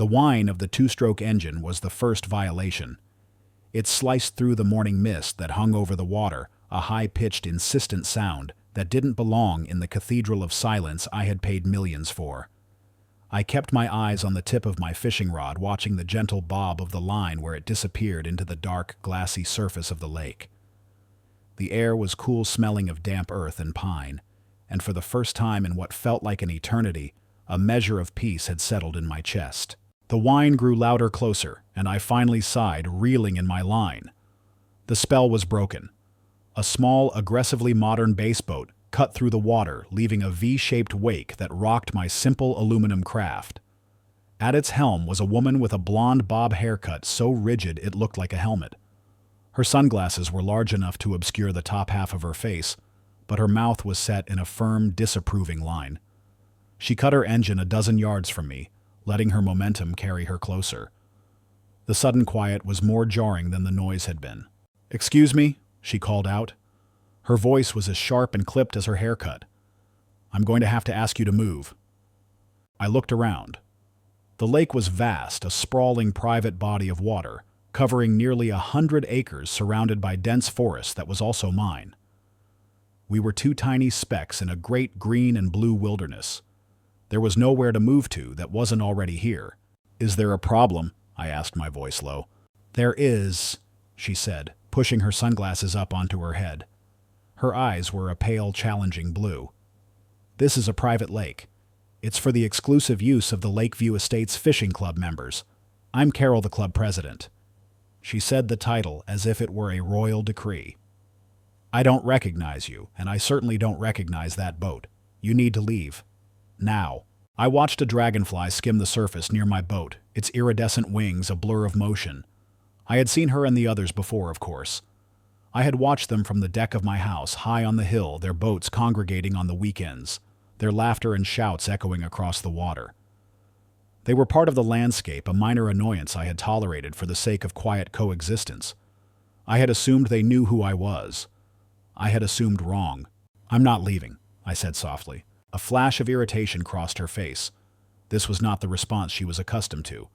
The whine of the two-stroke engine was the first violation. It sliced through the morning mist that hung over the water, a high-pitched, insistent sound that didn't belong in the cathedral of silence I had paid millions for. I kept my eyes on the tip of my fishing rod, watching the gentle bob of the line where it disappeared into the dark, glassy surface of the lake. The air was cool, smelling of damp earth and pine, and for the first time in what felt like an eternity, a measure of peace had settled in my chest. The whine grew louder, closer, and I finally sighed, reeling in my line. The spell was broken. A small, aggressively modern bass boat cut through the water, leaving a V-shaped wake that rocked my simple aluminum craft. At its helm was a woman with a blonde bob haircut so rigid it looked like a helmet. Her sunglasses were large enough to obscure the top half of her face, but her mouth was set in a firm, disapproving line. She cut her engine a dozen yards from me, letting her momentum carry her closer. The sudden quiet was more jarring than the noise had been. "Excuse me," she called out. Her voice was as sharp and clipped as her haircut. "I'm going to have to ask you to move." I looked around. The lake was vast, a sprawling private body of water, covering nearly 100 acres surrounded by dense forest that was also mine. We were two tiny specks in a great green and blue wilderness. There was nowhere to move to that wasn't already here. "Is there a problem?" I asked, my voice low. "There is," she said, pushing her sunglasses up onto her head. Her eyes were a pale, challenging blue. "This is a private lake. It's for the exclusive use of the Lakeview Estates Fishing Club members. I'm Carol, the club president." She said the title as if it were a royal decree. "I don't recognize you, and I certainly don't recognize that boat. You need to leave. Now." I watched a dragonfly skim the surface near my boat, its iridescent wings a blur of motion. I had seen her and the others before, of course. I had watched them from the deck of my house, high on the hill, their boats congregating on the weekends, their laughter and shouts echoing across the water. They were part of the landscape, a minor annoyance I had tolerated for the sake of quiet coexistence. I had assumed they knew who I was. I had assumed wrong. "I'm not leaving," I said softly. A flash of irritation crossed her face. This was not the response she was accustomed to.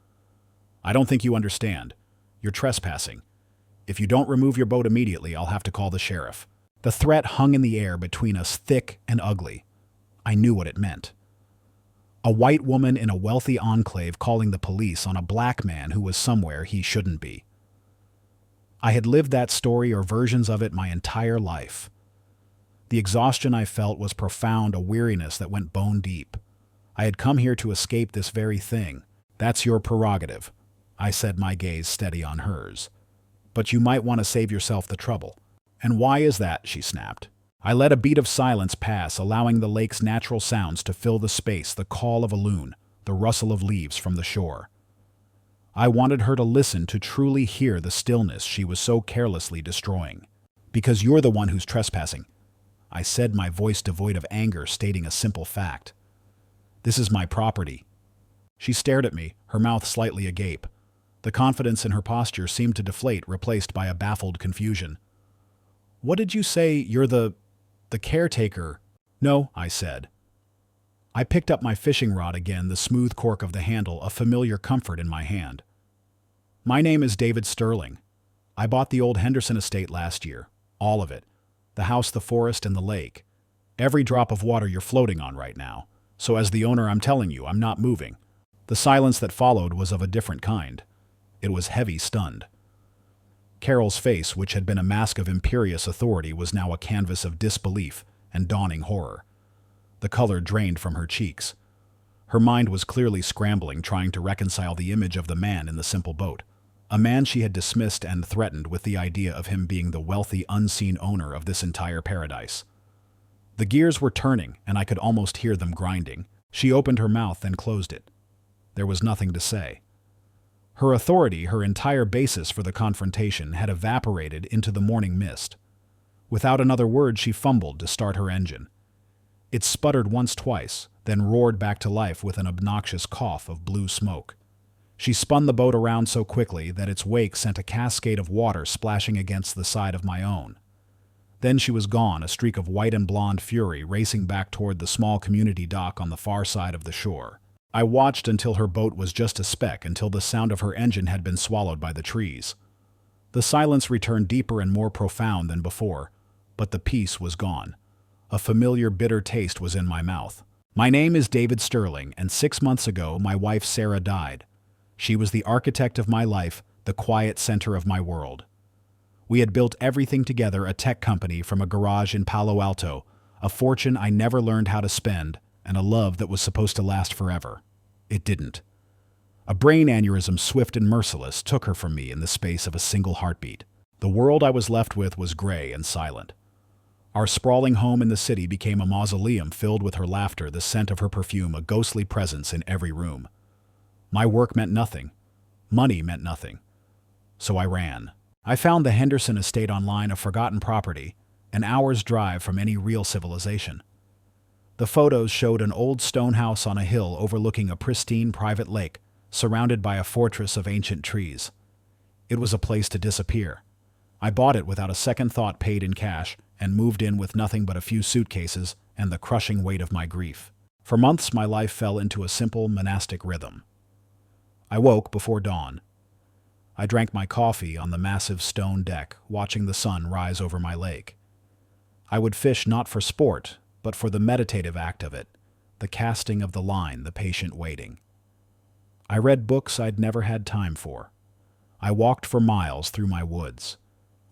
"I don't think you understand. You're trespassing. If you don't remove your boat immediately, I'll have to call the sheriff." The threat hung in the air between us, thick and ugly. I knew what it meant. A white woman in a wealthy enclave calling the police on a black man who was somewhere he shouldn't be. I had lived that story or versions of it my entire life. The exhaustion I felt was profound, a weariness that went bone deep. I had come here to escape this very thing. "That's your prerogative," I said, my gaze steady on hers. "But you might want to save yourself the trouble." "And why is that?" she snapped. I let a beat of silence pass, allowing the lake's natural sounds to fill the space, the call of a loon, the rustle of leaves from the shore. I wanted her to listen, to truly hear the stillness she was so carelessly destroying. "Because you're the one who's trespassing," I said, my voice devoid of anger, stating a simple fact. "This is my property." She stared at me, her mouth slightly agape. The confidence in her posture seemed to deflate, replaced by a baffled confusion. "What did you say? You're the caretaker?" "No," I said. I picked up my fishing rod again, the smooth cork of the handle a familiar comfort in my hand. "My name is David Sterling. I bought the old Henderson estate last year. All of it. The house, the forest, and the lake. Every drop of water you're floating on right now. So as the owner, I'm telling you, I'm not moving." The silence that followed was of a different kind. It was heavy, stunned. Carol's face, which had been a mask of imperious authority, was now a canvas of disbelief and dawning horror. The color drained from her cheeks. Her mind was clearly scrambling, trying to reconcile the image of the man in the simple boat. A man she had dismissed and threatened with the idea of him being the wealthy, unseen owner of this entire paradise. The gears were turning, and I could almost hear them grinding. She opened her mouth, then closed it. There was nothing to say. Her authority, her entire basis for the confrontation, had evaporated into the morning mist. Without another word, she fumbled to start her engine. It sputtered once, twice, then roared back to life with an obnoxious cough of blue smoke. She spun the boat around so quickly that its wake sent a cascade of water splashing against the side of my own. Then she was gone, a streak of white and blonde fury racing back toward the small community dock on the far side of the shore. I watched until her boat was just a speck, until the sound of her engine had been swallowed by the trees. The silence returned deeper and more profound than before, but the peace was gone. A familiar bitter taste was in my mouth. My name is David Sterling, and 6 months ago my wife Sarah died. She was the architect of my life, the quiet center of my world. We had built everything together, a tech company from a garage in Palo Alto, a fortune I never learned how to spend, and a love that was supposed to last forever. It didn't. A brain aneurysm, swift and merciless, took her from me in the space of a single heartbeat. The world I was left with was gray and silent. Our sprawling home in the city became a mausoleum filled with her laughter, the scent of her perfume, a ghostly presence in every room. My work meant nothing. Money meant nothing. So I ran. I found the Henderson estate online, a forgotten property, an hour's drive from any real civilization. The photos showed an old stone house on a hill overlooking a pristine private lake, surrounded by a fortress of ancient trees. It was a place to disappear. I bought it without a second thought, paid in cash, and moved in with nothing but a few suitcases and the crushing weight of my grief. For months my life fell into a simple monastic rhythm. I woke before dawn. I drank my coffee on the massive stone deck, watching the sun rise over my lake. I would fish not for sport, but for the meditative act of it, the casting of the line, the patient waiting. I read books I'd never had time for. I walked for miles through my woods.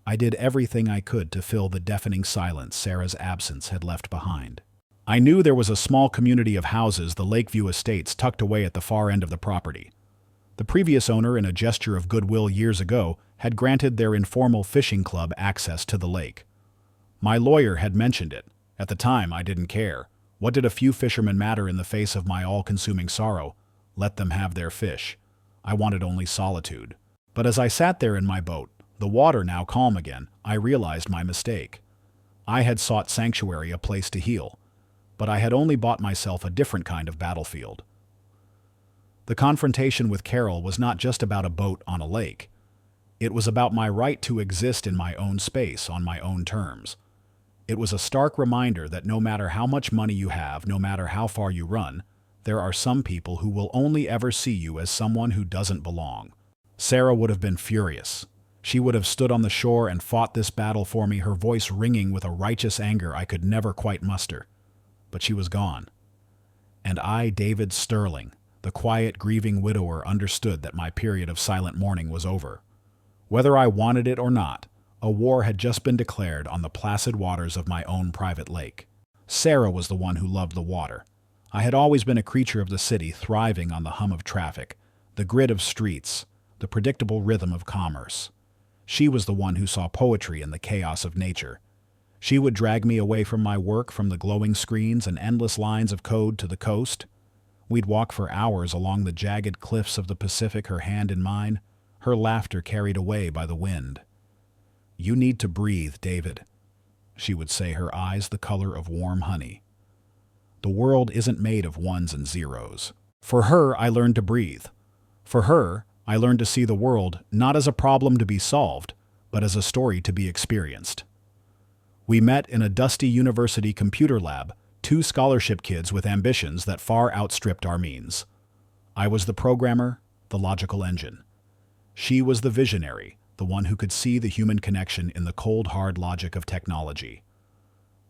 I did everything I could to fill the deafening silence Sarah's absence had left behind. I knew there was a small community of houses, the Lakeview Estates, tucked away at the far end of the property. The previous owner, in a gesture of goodwill years ago, had granted their informal fishing club access to the lake. My lawyer had mentioned it. At the time, I didn't care. What did a few fishermen matter in the face of my all-consuming sorrow? Let them have their fish. I wanted only solitude. But as I sat there in my boat, the water now calm again, I realized my mistake. I had sought sanctuary, a place to heal, but I had only bought myself a different kind of battlefield. The confrontation with Carol was not just about a boat on a lake. It was about my right to exist in my own space, on my own terms. It was a stark reminder that no matter how much money you have, no matter how far you run, there are some people who will only ever see you as someone who doesn't belong. Sarah would have been furious. She would have stood on the shore and fought this battle for me, her voice ringing with a righteous anger I could never quite muster. But she was gone. And I, David Sterling, the quiet, grieving widower, understood that my period of silent mourning was over. Whether I wanted it or not, a war had just been declared on the placid waters of my own private lake. Sarah was the one who loved the water. I had always been a creature of the city, thriving on the hum of traffic, the grid of streets, the predictable rhythm of commerce. She was the one who saw poetry in the chaos of nature. She would drag me away from my work, from the glowing screens and endless lines of code, to the coast. We'd walk for hours along the jagged cliffs of the Pacific, her hand in mine, her laughter carried away by the wind. "You need to breathe, David," she would say, her eyes the color of warm honey. "The world isn't made of ones and zeros." For her, I learned to breathe. For her, I learned to see the world not as a problem to be solved, but as a story to be experienced. We met in a dusty university computer lab, two scholarship kids with ambitions that far outstripped our means. I was the programmer, the logical engine. She was the visionary, the one who could see the human connection in the cold, hard logic of technology.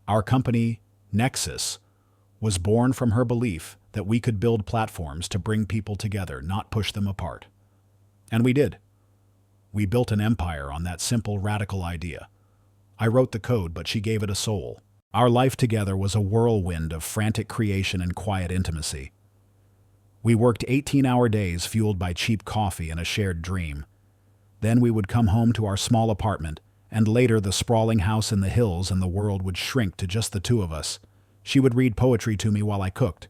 Our company, Nexus, was born from her belief that we could build platforms to bring people together, not push them apart. And we did. We built an empire on that simple, radical idea. I wrote the code, but she gave it a soul. Our life together was a whirlwind of frantic creation and quiet intimacy. We worked 18-hour days fueled by cheap coffee and a shared dream. Then we would come home to our small apartment, and later the sprawling house in the hills, and the world would shrink to just the two of us. She would read poetry to me while I cooked.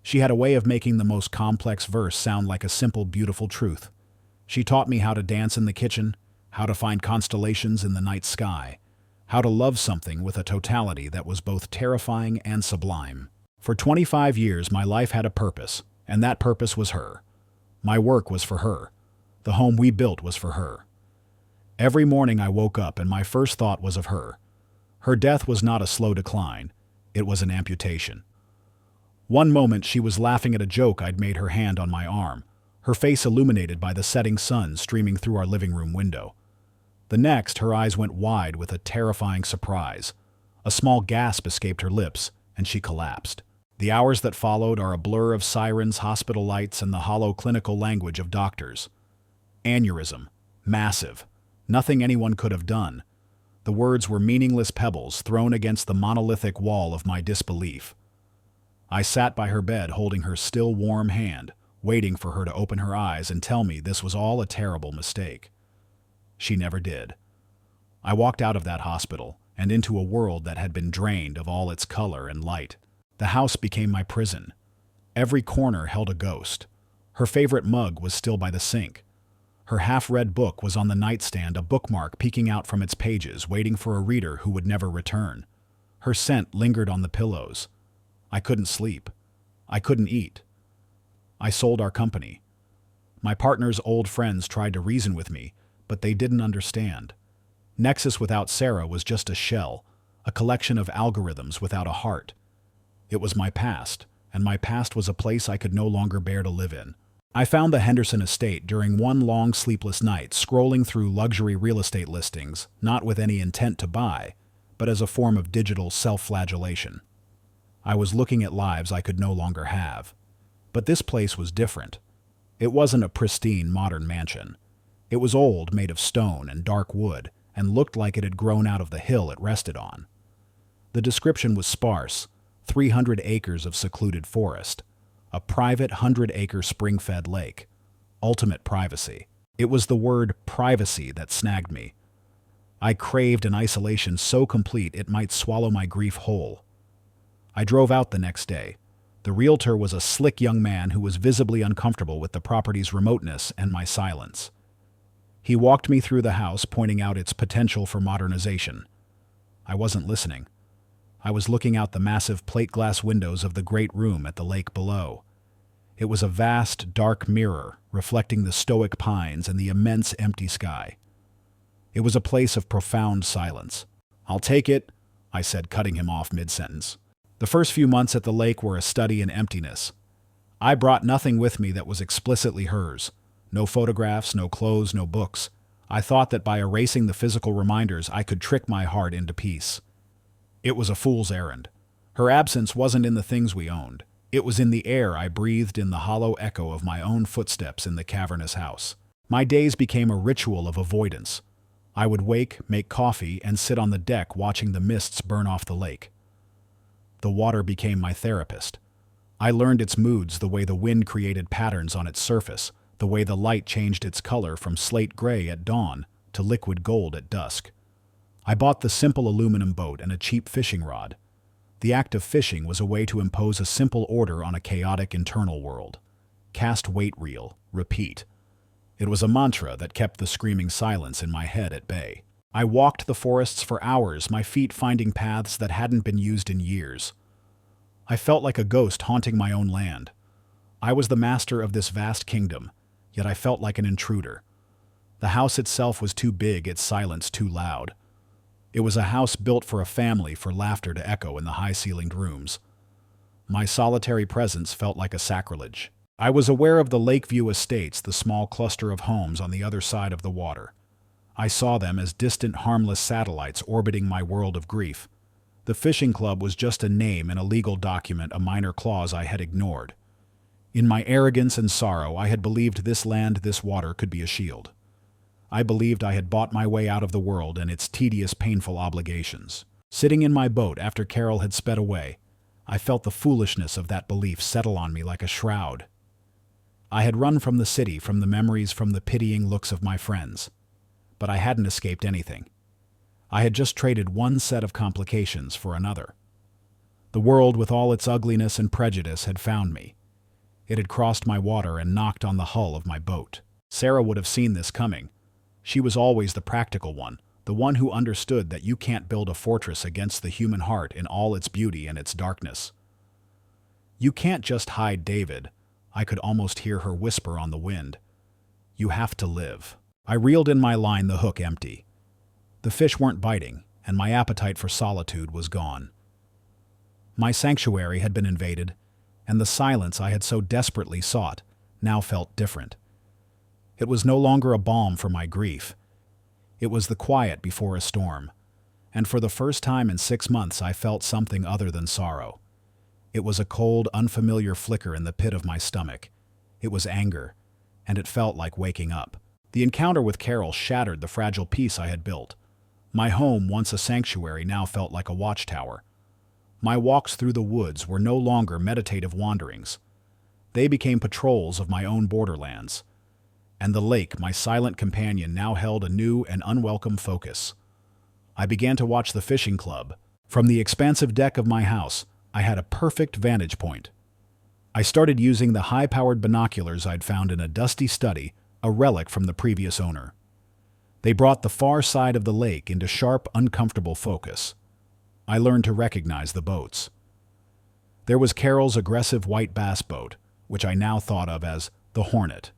She had a way of making the most complex verse sound like a simple, beautiful truth. She taught me how to dance in the kitchen, how to find constellations in the night sky, how to love something with a totality that was both terrifying and sublime. For 25 years, my life had a purpose, and that purpose was her. My work was for her. The home we built was for her. Every morning I woke up and my first thought was of her. Her death was not a slow decline. It was an amputation. One moment she was laughing at a joke I'd made, her hand on my arm, her face illuminated by the setting sun streaming through our living room window. The next, her eyes went wide with a terrifying surprise. A small gasp escaped her lips, and she collapsed. The hours that followed are a blur of sirens, hospital lights, and the hollow clinical language of doctors. Aneurysm. Massive. Nothing anyone could have done. The words were meaningless pebbles thrown against the monolithic wall of my disbelief. I sat by her bed holding her still warm hand, waiting for her to open her eyes and tell me this was all a terrible mistake. She never did. I walked out of that hospital and into a world that had been drained of all its color and light. The house became my prison. Every corner held a ghost. Her favorite mug was still by the sink. Her half-read book was on the nightstand, a bookmark peeking out from its pages, waiting for a reader who would never return. Her scent lingered on the pillows. I couldn't sleep. I couldn't eat. I sold our company. My partner's old friends tried to reason with me, but they didn't understand. Nexus without Sarah was just a shell, a collection of algorithms without a heart. It was my past, and my past was a place I could no longer bear to live in. I found the Henderson estate during one long sleepless night, scrolling through luxury real estate listings, not with any intent to buy, but as a form of digital self-flagellation. I was looking at lives I could no longer have. But this place was different. It wasn't a pristine modern mansion. It was old, made of stone and dark wood, and looked like it had grown out of the hill it rested on. The description was sparse: 300 acres of secluded forest, a private 100-acre spring-fed lake, ultimate privacy. It was the word privacy that snagged me. I craved an isolation so complete it might swallow my grief whole. I drove out the next day. The realtor was a slick young man who was visibly uncomfortable with the property's remoteness and my silence. He walked me through the house, pointing out its potential for modernization. I wasn't listening. I was looking out the massive plate glass windows of the great room at the lake below. It was a vast, dark mirror, reflecting the stoic pines and the immense empty sky. It was a place of profound silence. "I'll take it," I said, cutting him off mid-sentence. The first few months at the lake were a study in emptiness. I brought nothing with me that was explicitly hers. No photographs, no clothes, no books. I thought that by erasing the physical reminders, I could trick my heart into peace. It was a fool's errand. Her absence wasn't in the things we owned. It was in the air I breathed, in the hollow echo of my own footsteps in the cavernous house. My days became a ritual of avoidance. I would wake, make coffee, and sit on the deck watching the mists burn off the lake. The water became my therapist. I learned its moods, the way the wind created patterns on its surface, the way the light changed its color from slate gray at dawn to liquid gold at dusk. I bought the simple aluminum boat and a cheap fishing rod. The act of fishing was a way to impose a simple order on a chaotic internal world. Cast weight reel, repeat. It was a mantra that kept the screaming silence in my head at bay. I walked the forests for hours, my feet finding paths that hadn't been used in years. I felt like a ghost haunting my own land. I was the master of this vast kingdom, yet I felt like an intruder. The house itself was too big, its silence too loud. It was a house built for a family, for laughter to echo in the high-ceilinged rooms. My solitary presence felt like a sacrilege. I was aware of the Lakeview Estates, the small cluster of homes on the other side of the water. I saw them as distant, harmless satellites orbiting my world of grief. The fishing club was just a name in a legal document, a minor clause I had ignored. In my arrogance and sorrow, I had believed this land, this water, could be a shield. I believed I had bought my way out of the world and its tedious, painful obligations. Sitting in my boat after Carol had sped away, I felt the foolishness of that belief settle on me like a shroud. I had run from the city, from the memories, from the pitying looks of my friends. But I hadn't escaped anything. I had just traded one set of complications for another. The world, with all its ugliness and prejudice, had found me. It had crossed my water and knocked on the hull of my boat. Sarah would have seen this coming. She was always the practical one, the one who understood that you can't build a fortress against the human heart in all its beauty and its darkness. "You can't just hide, David," I could almost hear her whisper on the wind. "You have to live." I reeled in my line, the hook empty. The fish weren't biting, and my appetite for solitude was gone. My sanctuary had been invaded, and the silence I had so desperately sought now felt different. It was no longer a balm for my grief. It was the quiet before a storm, and for the first time in 6 months I felt something other than sorrow. It was a cold, unfamiliar flicker in the pit of my stomach. It was anger, and it felt like waking up. The encounter with Carol shattered the fragile peace I had built. My home, once a sanctuary, now felt like a watchtower. My walks through the woods were no longer meditative wanderings. They became patrols of my own borderlands. And the lake, my silent companion, now held a new and unwelcome focus. I began to watch the fishing club. From the expansive deck of my house, I had a perfect vantage point. I started using the high-powered binoculars I'd found in a dusty study, a relic from the previous owner. They brought the far side of the lake into sharp, uncomfortable focus. I learned to recognize the boats. There was Carol's aggressive white bass boat, which I now thought of as the Hornet.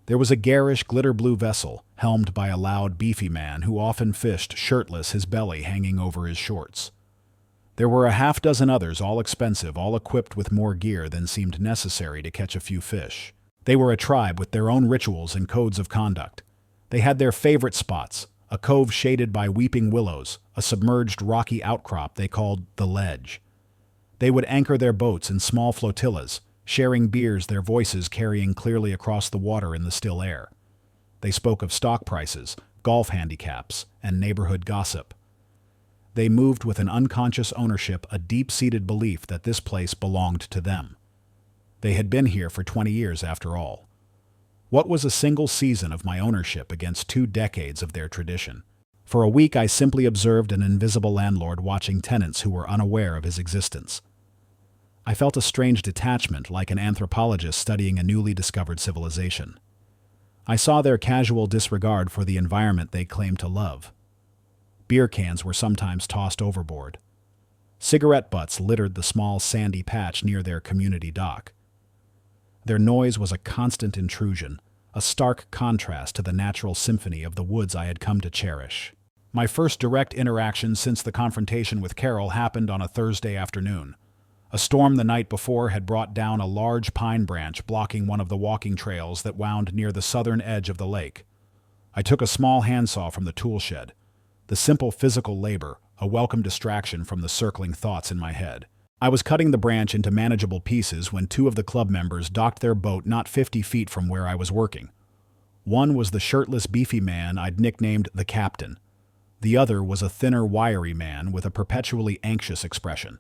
There was a garish, glitter-blue vessel, helmed by a loud, beefy man who often fished shirtless, his belly hanging over his shorts. There were a half-dozen others, all expensive, all equipped with more gear than seemed necessary to catch a few fish. They were a tribe with their own rituals and codes of conduct. They had their favorite spots, a cove shaded by weeping willows, a submerged rocky outcrop they called the Ledge. They would anchor their boats in small flotillas, sharing beers, their voices carrying clearly across the water in the still air. They spoke of stock prices, golf handicaps, and neighborhood gossip. They moved with an unconscious ownership, a deep-seated belief that this place belonged to them. They had been here for 20 years after all. What was a single season of my ownership against 2 decades of their tradition? For a week I simply observed an invisible landlord watching tenants who were unaware of his existence. I felt a strange detachment, like an anthropologist studying a newly discovered civilization. I saw their casual disregard for the environment they claimed to love. Beer cans were sometimes tossed overboard. Cigarette butts littered the small sandy patch near their community dock. Their noise was a constant intrusion, a stark contrast to the natural symphony of the woods I had come to cherish. My first direct interaction since the confrontation with Carol happened on a Thursday afternoon. A storm the night before had brought down a large pine branch blocking one of the walking trails that wound near the southern edge of the lake. I took a small handsaw from the tool shed. The simple physical labor, a welcome distraction from the circling thoughts in my head. I was cutting the branch into manageable pieces when 2 of the club members docked their boat not 50 feet from where I was working. One was the shirtless, beefy man I'd nicknamed the Captain. The other was a thinner, wiry man with a perpetually anxious expression.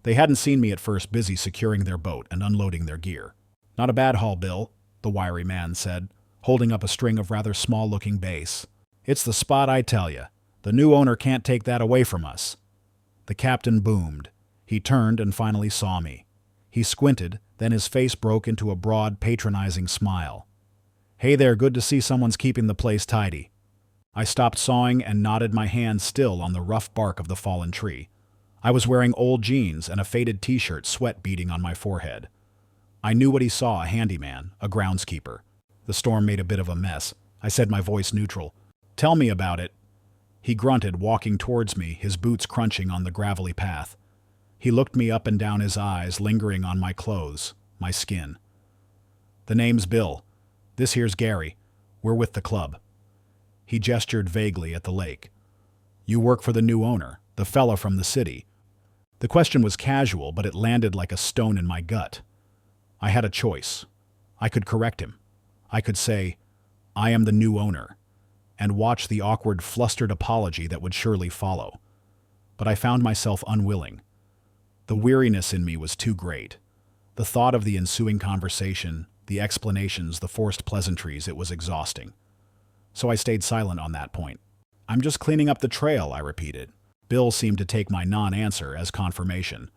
They hadn't seen me at first, busy securing their boat and unloading their gear. "Not a bad haul, Bill," the wiry man said, holding up a string of rather small-looking bass. "It's the spot, I tell you. The new owner can't take that away from us." The captain boomed. He turned and finally saw me. He squinted, then his face broke into a broad, patronizing smile. "Hey there, good to see someone's keeping the place tidy." I stopped sawing and nodded, my hand still on the rough bark of the fallen tree. I was wearing old jeans and a faded t-shirt, sweat beading on my forehead. I knew what he saw, a handyman, a groundskeeper. The storm made a bit of a mess. I said, my voice neutral. "Tell me about it." He grunted, walking towards me, his boots crunching on the gravelly path. He looked me up and down, his eyes lingering on my clothes, my skin. "The name's Bill. This here's Gary. We're with the club." He gestured vaguely at the lake. "You work for the new owner, the fella from the city." The question was casual, but it landed like a stone in my gut. I had a choice. I could correct him. I could say, "I am the new owner," and watch the awkward, flustered apology that would surely follow. But I found myself unwilling. The weariness in me was too great. The thought of the ensuing conversation, the explanations, the forced pleasantries, it was exhausting. So I stayed silent on that point. "I'm just cleaning up the trail," I repeated. Bill seemed to take my non-answer as confirmation.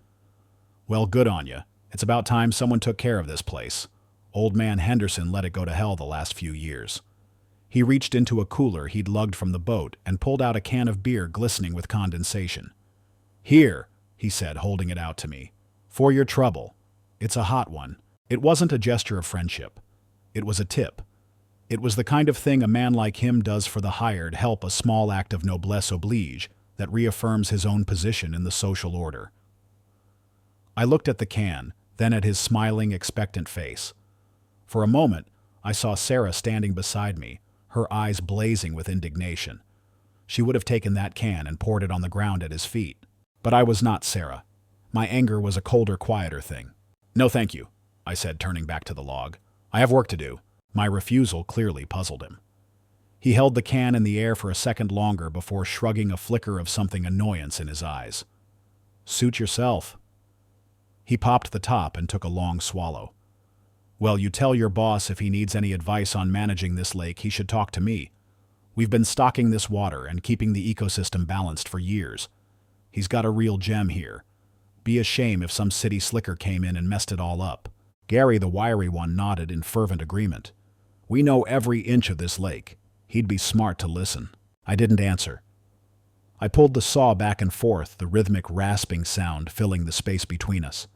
"Well, good on you. It's about time someone took care of this place. Old man Henderson let it go to hell the last few years." He reached into a cooler he'd lugged from the boat and pulled out a can of beer glistening with condensation. "Here," he said, holding it out to me. "For your trouble. It's a hot one." It wasn't a gesture of friendship. It was a tip. It was the kind of thing a man like him does for the hired help, a small act of noblesse oblige that reaffirms his own position in the social order. I looked at the can, then at his smiling, expectant face. For a moment, I saw Sarah standing beside me, her eyes blazing with indignation. She would have taken that can and poured it on the ground at his feet. But I was not Sarah. My anger was a colder, quieter thing. "No, thank you," I said, turning back to the log. "I have work to do." My refusal clearly puzzled him. He held the can in the air for a second longer before shrugging a flicker of something annoyance in his eyes. "Suit yourself." He popped the top and took a long swallow. "Well, you tell your boss if he needs any advice on managing this lake, he should talk to me. We've been stocking this water and keeping the ecosystem balanced for years. He's got a real gem here. Be a shame if some city slicker came in and messed it all up." Gary, the wiry one, nodded in fervent agreement. "We know every inch of this lake. He'd be smart to listen." I didn't answer. I pulled the saw back and forth, the rhythmic rasping sound filling the space between us.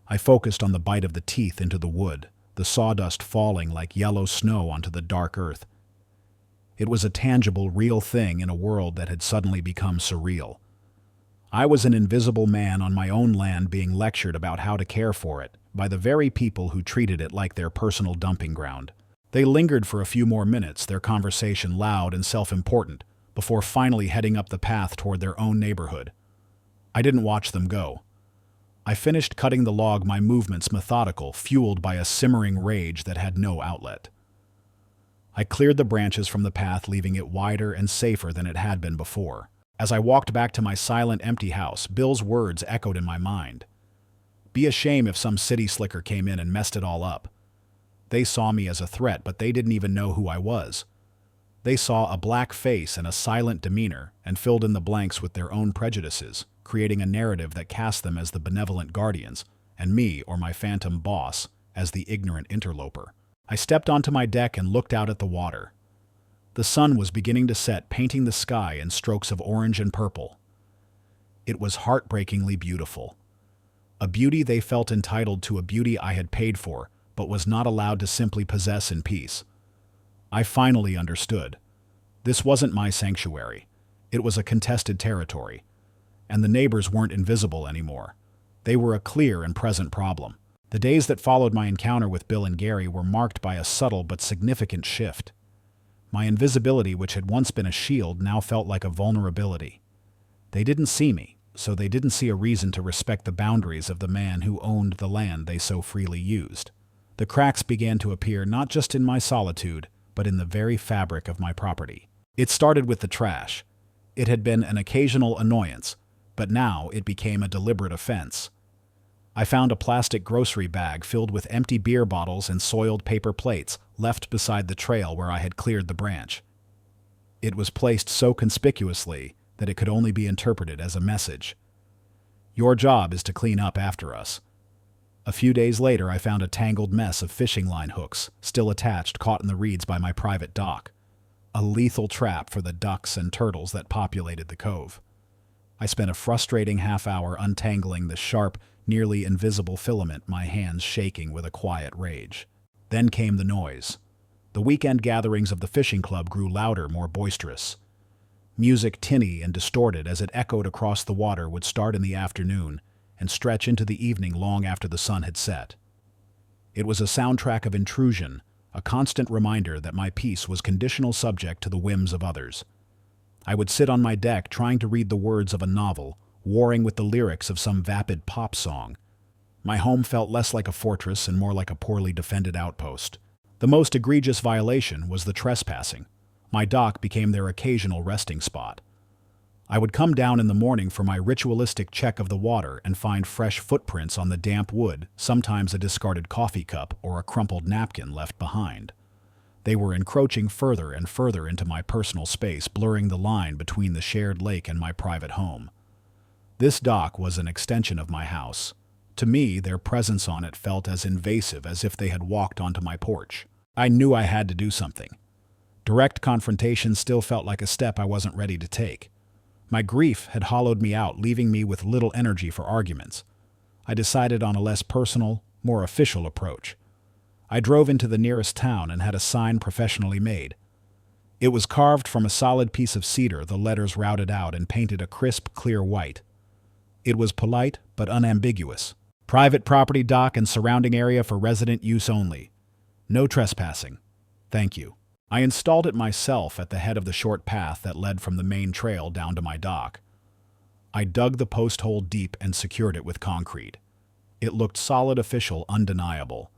I focused on the bite of the teeth into the wood, the sawdust falling like yellow snow onto the dark earth. It was a tangible, real thing in a world that had suddenly become surreal. I was an invisible man on my own land being lectured about how to care for it by the very people who treated it like their personal dumping ground. They lingered for a few more minutes, their conversation loud and self-important, before finally heading up the path toward their own neighborhood. I didn't watch them go. I finished cutting the log, my movements methodical, fueled by a simmering rage that had no outlet. I cleared the branches from the path, leaving it wider and safer than it had been before. As I walked back to my silent, empty house, Bill's words echoed in my mind. Be a shame if some city slicker came in and messed it all up. They saw me as a threat, but they didn't even know who I was. They saw a black face and a silent demeanor and filled in the blanks with their own prejudices, creating a narrative that cast them as the benevolent guardians, and me, or my phantom boss, as the ignorant interloper. I stepped onto my deck and looked out at the water. The sun was beginning to set, painting the sky in strokes of orange and purple. It was heartbreakingly beautiful. A beauty they felt entitled to, a beauty I had paid for, but was not allowed to simply possess in peace. I finally understood. This wasn't my sanctuary. It was a contested territory. And the neighbors weren't invisible anymore. They were a clear and present problem. The days that followed my encounter with Bill and Gary were marked by a subtle but significant shift. My invisibility, which had once been a shield, now felt like a vulnerability. They didn't see me, so they didn't see a reason to respect the boundaries of the man who owned the land they so freely used. The cracks began to appear not just in my solitude, but in the very fabric of my property. It started with the trash. It had been an occasional annoyance, but now it became a deliberate offense. I found a plastic grocery bag filled with empty beer bottles and soiled paper plates left beside the trail where I had cleared the branch. It was placed so conspicuously that it could only be interpreted as a message. Your job is to clean up after us. A few days later, I found a tangled mess of fishing line hooks, still attached, caught in the reeds by my private dock. A lethal trap for the ducks and turtles that populated the cove. I spent a frustrating half-hour untangling the sharp, nearly invisible filament, my hands shaking with a quiet rage. Then came the noise. The weekend gatherings of the fishing club grew louder, more boisterous. Music, tinny and distorted as it echoed across the water, would start in the afternoon and stretch into the evening long after the sun had set. It was a soundtrack of intrusion, a constant reminder that my peace was conditional, subject to the whims of others. I would sit on my deck trying to read the words of a novel, warring with the lyrics of some vapid pop song. My home felt less like a fortress and more like a poorly defended outpost. The most egregious violation was the trespassing. My dock became their occasional resting spot. I would come down in the morning for my ritualistic check of the water and find fresh footprints on the damp wood, sometimes a discarded coffee cup or a crumpled napkin left behind. They were encroaching further and further into my personal space, blurring the line between the shared lake and my private home. This dock was an extension of my house. To me, their presence on it felt as invasive as if they had walked onto my porch. I knew I had to do something. Direct confrontation still felt like a step I wasn't ready to take. My grief had hollowed me out, leaving me with little energy for arguments. I decided on a less personal, more official approach. I drove into the nearest town and had a sign professionally made. It was carved from a solid piece of cedar, the letters routed out and painted a crisp, clear white. It was polite but unambiguous. Private property dock and surrounding area for resident use only. No trespassing. Thank you. I installed it myself at the head of the short path that led from the main trail down to my dock. I dug the post hole deep and secured it with concrete. It looked solid, official, undeniable.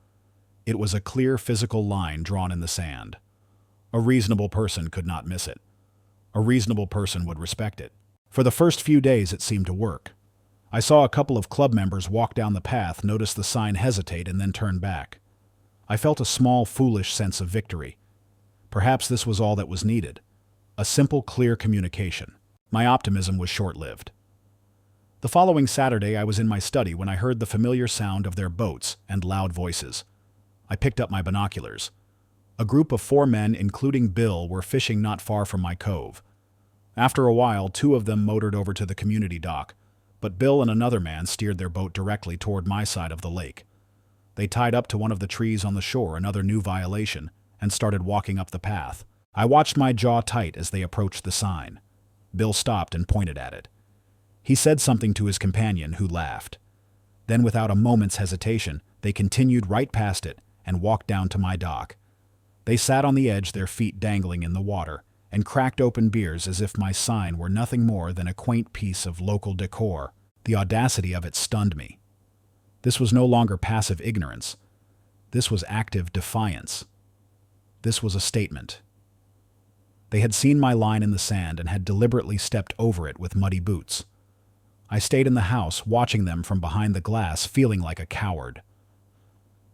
It was a clear physical line drawn in the sand. A reasonable person could not miss it. A reasonable person would respect it. For the first few days it seemed to work. I saw a couple of club members walk down the path, notice the sign, hesitate, and then turn back. I felt a small, foolish sense of victory. Perhaps this was all that was needed. A simple, clear communication. My optimism was short-lived. The following Saturday I was in my study when I heard the familiar sound of their boats and loud voices. I picked up my binoculars. A group of 4 men, including Bill, were fishing not far from my cove. After a while, 2 of them motored over to the community dock, but Bill and another man steered their boat directly toward my side of the lake. They tied up to one of the trees on the shore, another new violation, and started walking up the path. I watched my jaw tight as they approached the sign. Bill stopped and pointed at it. He said something to his companion, who laughed. Then, without a moment's hesitation, they continued right past it and walked down to my dock. They sat on the edge, their feet dangling in the water, and cracked open beers as if my sign were nothing more than a quaint piece of local decor. The audacity of it stunned me. This was no longer passive ignorance. This was active defiance. This was a statement. They had seen my line in the sand and had deliberately stepped over it with muddy boots. I stayed in the house, watching them from behind the glass, feeling like a coward.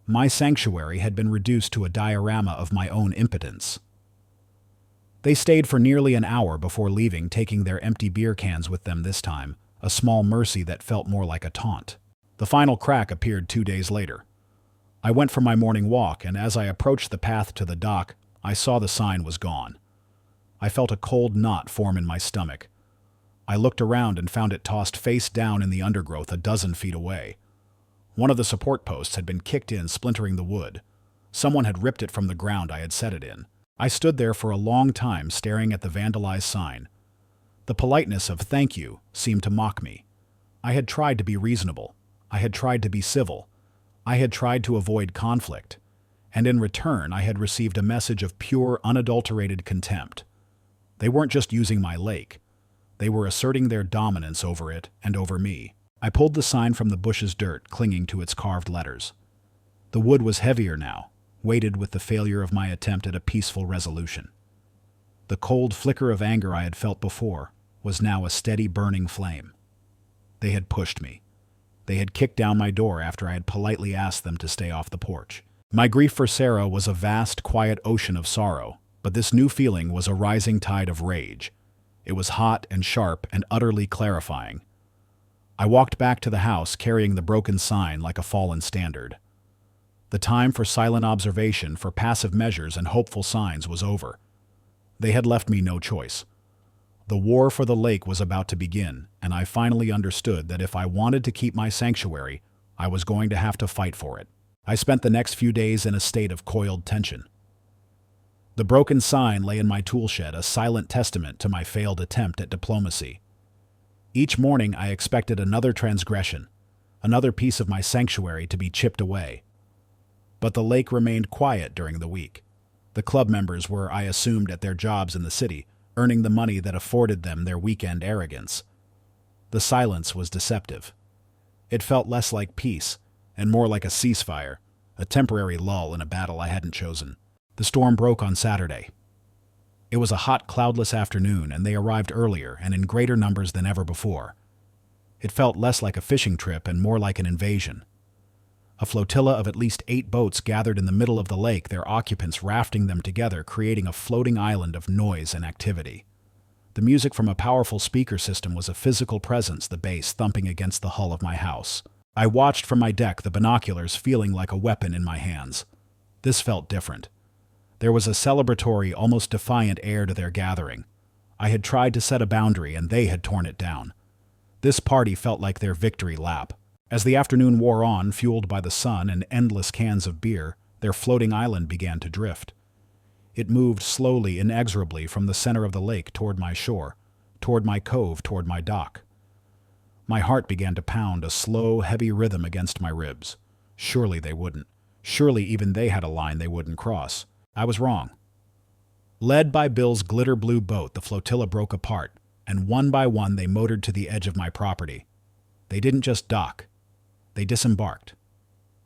My sanctuary had been reduced to a diorama of my own impotence. They stayed for nearly an hour before leaving, taking their empty beer cans with them this time, a small mercy that felt more like a taunt. The final crack appeared 2 days later. I went for my morning walk, and as I approached the path to the dock, I saw the sign was gone. I felt a cold knot form in my stomach. I looked around and found it tossed face down in the undergrowth a dozen feet away. One of the support posts had been kicked in, splintering the wood. Someone had ripped it from the ground I had set it in. I stood there for a long time, staring at the vandalized sign. The politeness of "thank you" seemed to mock me. I had tried to be reasonable. I had tried to be civil. I had tried to avoid conflict. And in return, I had received a message of pure, unadulterated contempt. They weren't just using my lake. They were asserting their dominance over it and over me. I pulled the sign from the bush's dirt, clinging to its carved letters. The wood was heavier now, weighted with the failure of my attempt at a peaceful resolution. The cold flicker of anger I had felt before was now a steady burning flame. They had pushed me. They had kicked down my door after I had politely asked them to stay off the porch. My grief for Sarah was a vast, quiet ocean of sorrow, but this new feeling was a rising tide of rage. It was hot and sharp and utterly clarifying. I walked back to the house carrying the broken sign like a fallen standard. The time for silent observation, for passive measures and hopeful signs was over. They had left me no choice. The war for the lake was about to begin, and I finally understood that if I wanted to keep my sanctuary, I was going to have to fight for it. I spent the next few days in a state of coiled tension. The broken sign lay in my tool shed, a silent testament to my failed attempt at diplomacy. Each morning I expected another transgression, another piece of my sanctuary to be chipped away. But the lake remained quiet during the week. The club members were, I assumed, at their jobs in the city, earning the money that afforded them their weekend arrogance. The silence was deceptive. It felt less like peace, and more like a ceasefire, a temporary lull in a battle I hadn't chosen. The storm broke on Saturday. It was a hot, cloudless afternoon, and they arrived earlier and in greater numbers than ever before. It felt less like a fishing trip and more like an invasion. A flotilla of at least 8 boats gathered in the middle of the lake, their occupants rafting them together, creating a floating island of noise and activity. The music from a powerful speaker system was a physical presence, the bass thumping against the hull of my house. I watched from my deck, the binoculars feeling like a weapon in my hands. This felt different. There was a celebratory, almost defiant air to their gathering. I had tried to set a boundary, and they had torn it down. This party felt like their victory lap. As the afternoon wore on, fueled by the sun and endless cans of beer, their floating island began to drift. It moved slowly, inexorably from the center of the lake toward my shore, toward my cove, toward my dock. My heart began to pound a slow, heavy rhythm against my ribs. Surely they wouldn't. Surely even they had a line they wouldn't cross. I was wrong. Led by Bill's glitter-blue boat, the flotilla broke apart, and one by one they motored to the edge of my property. They didn't just dock. They disembarked.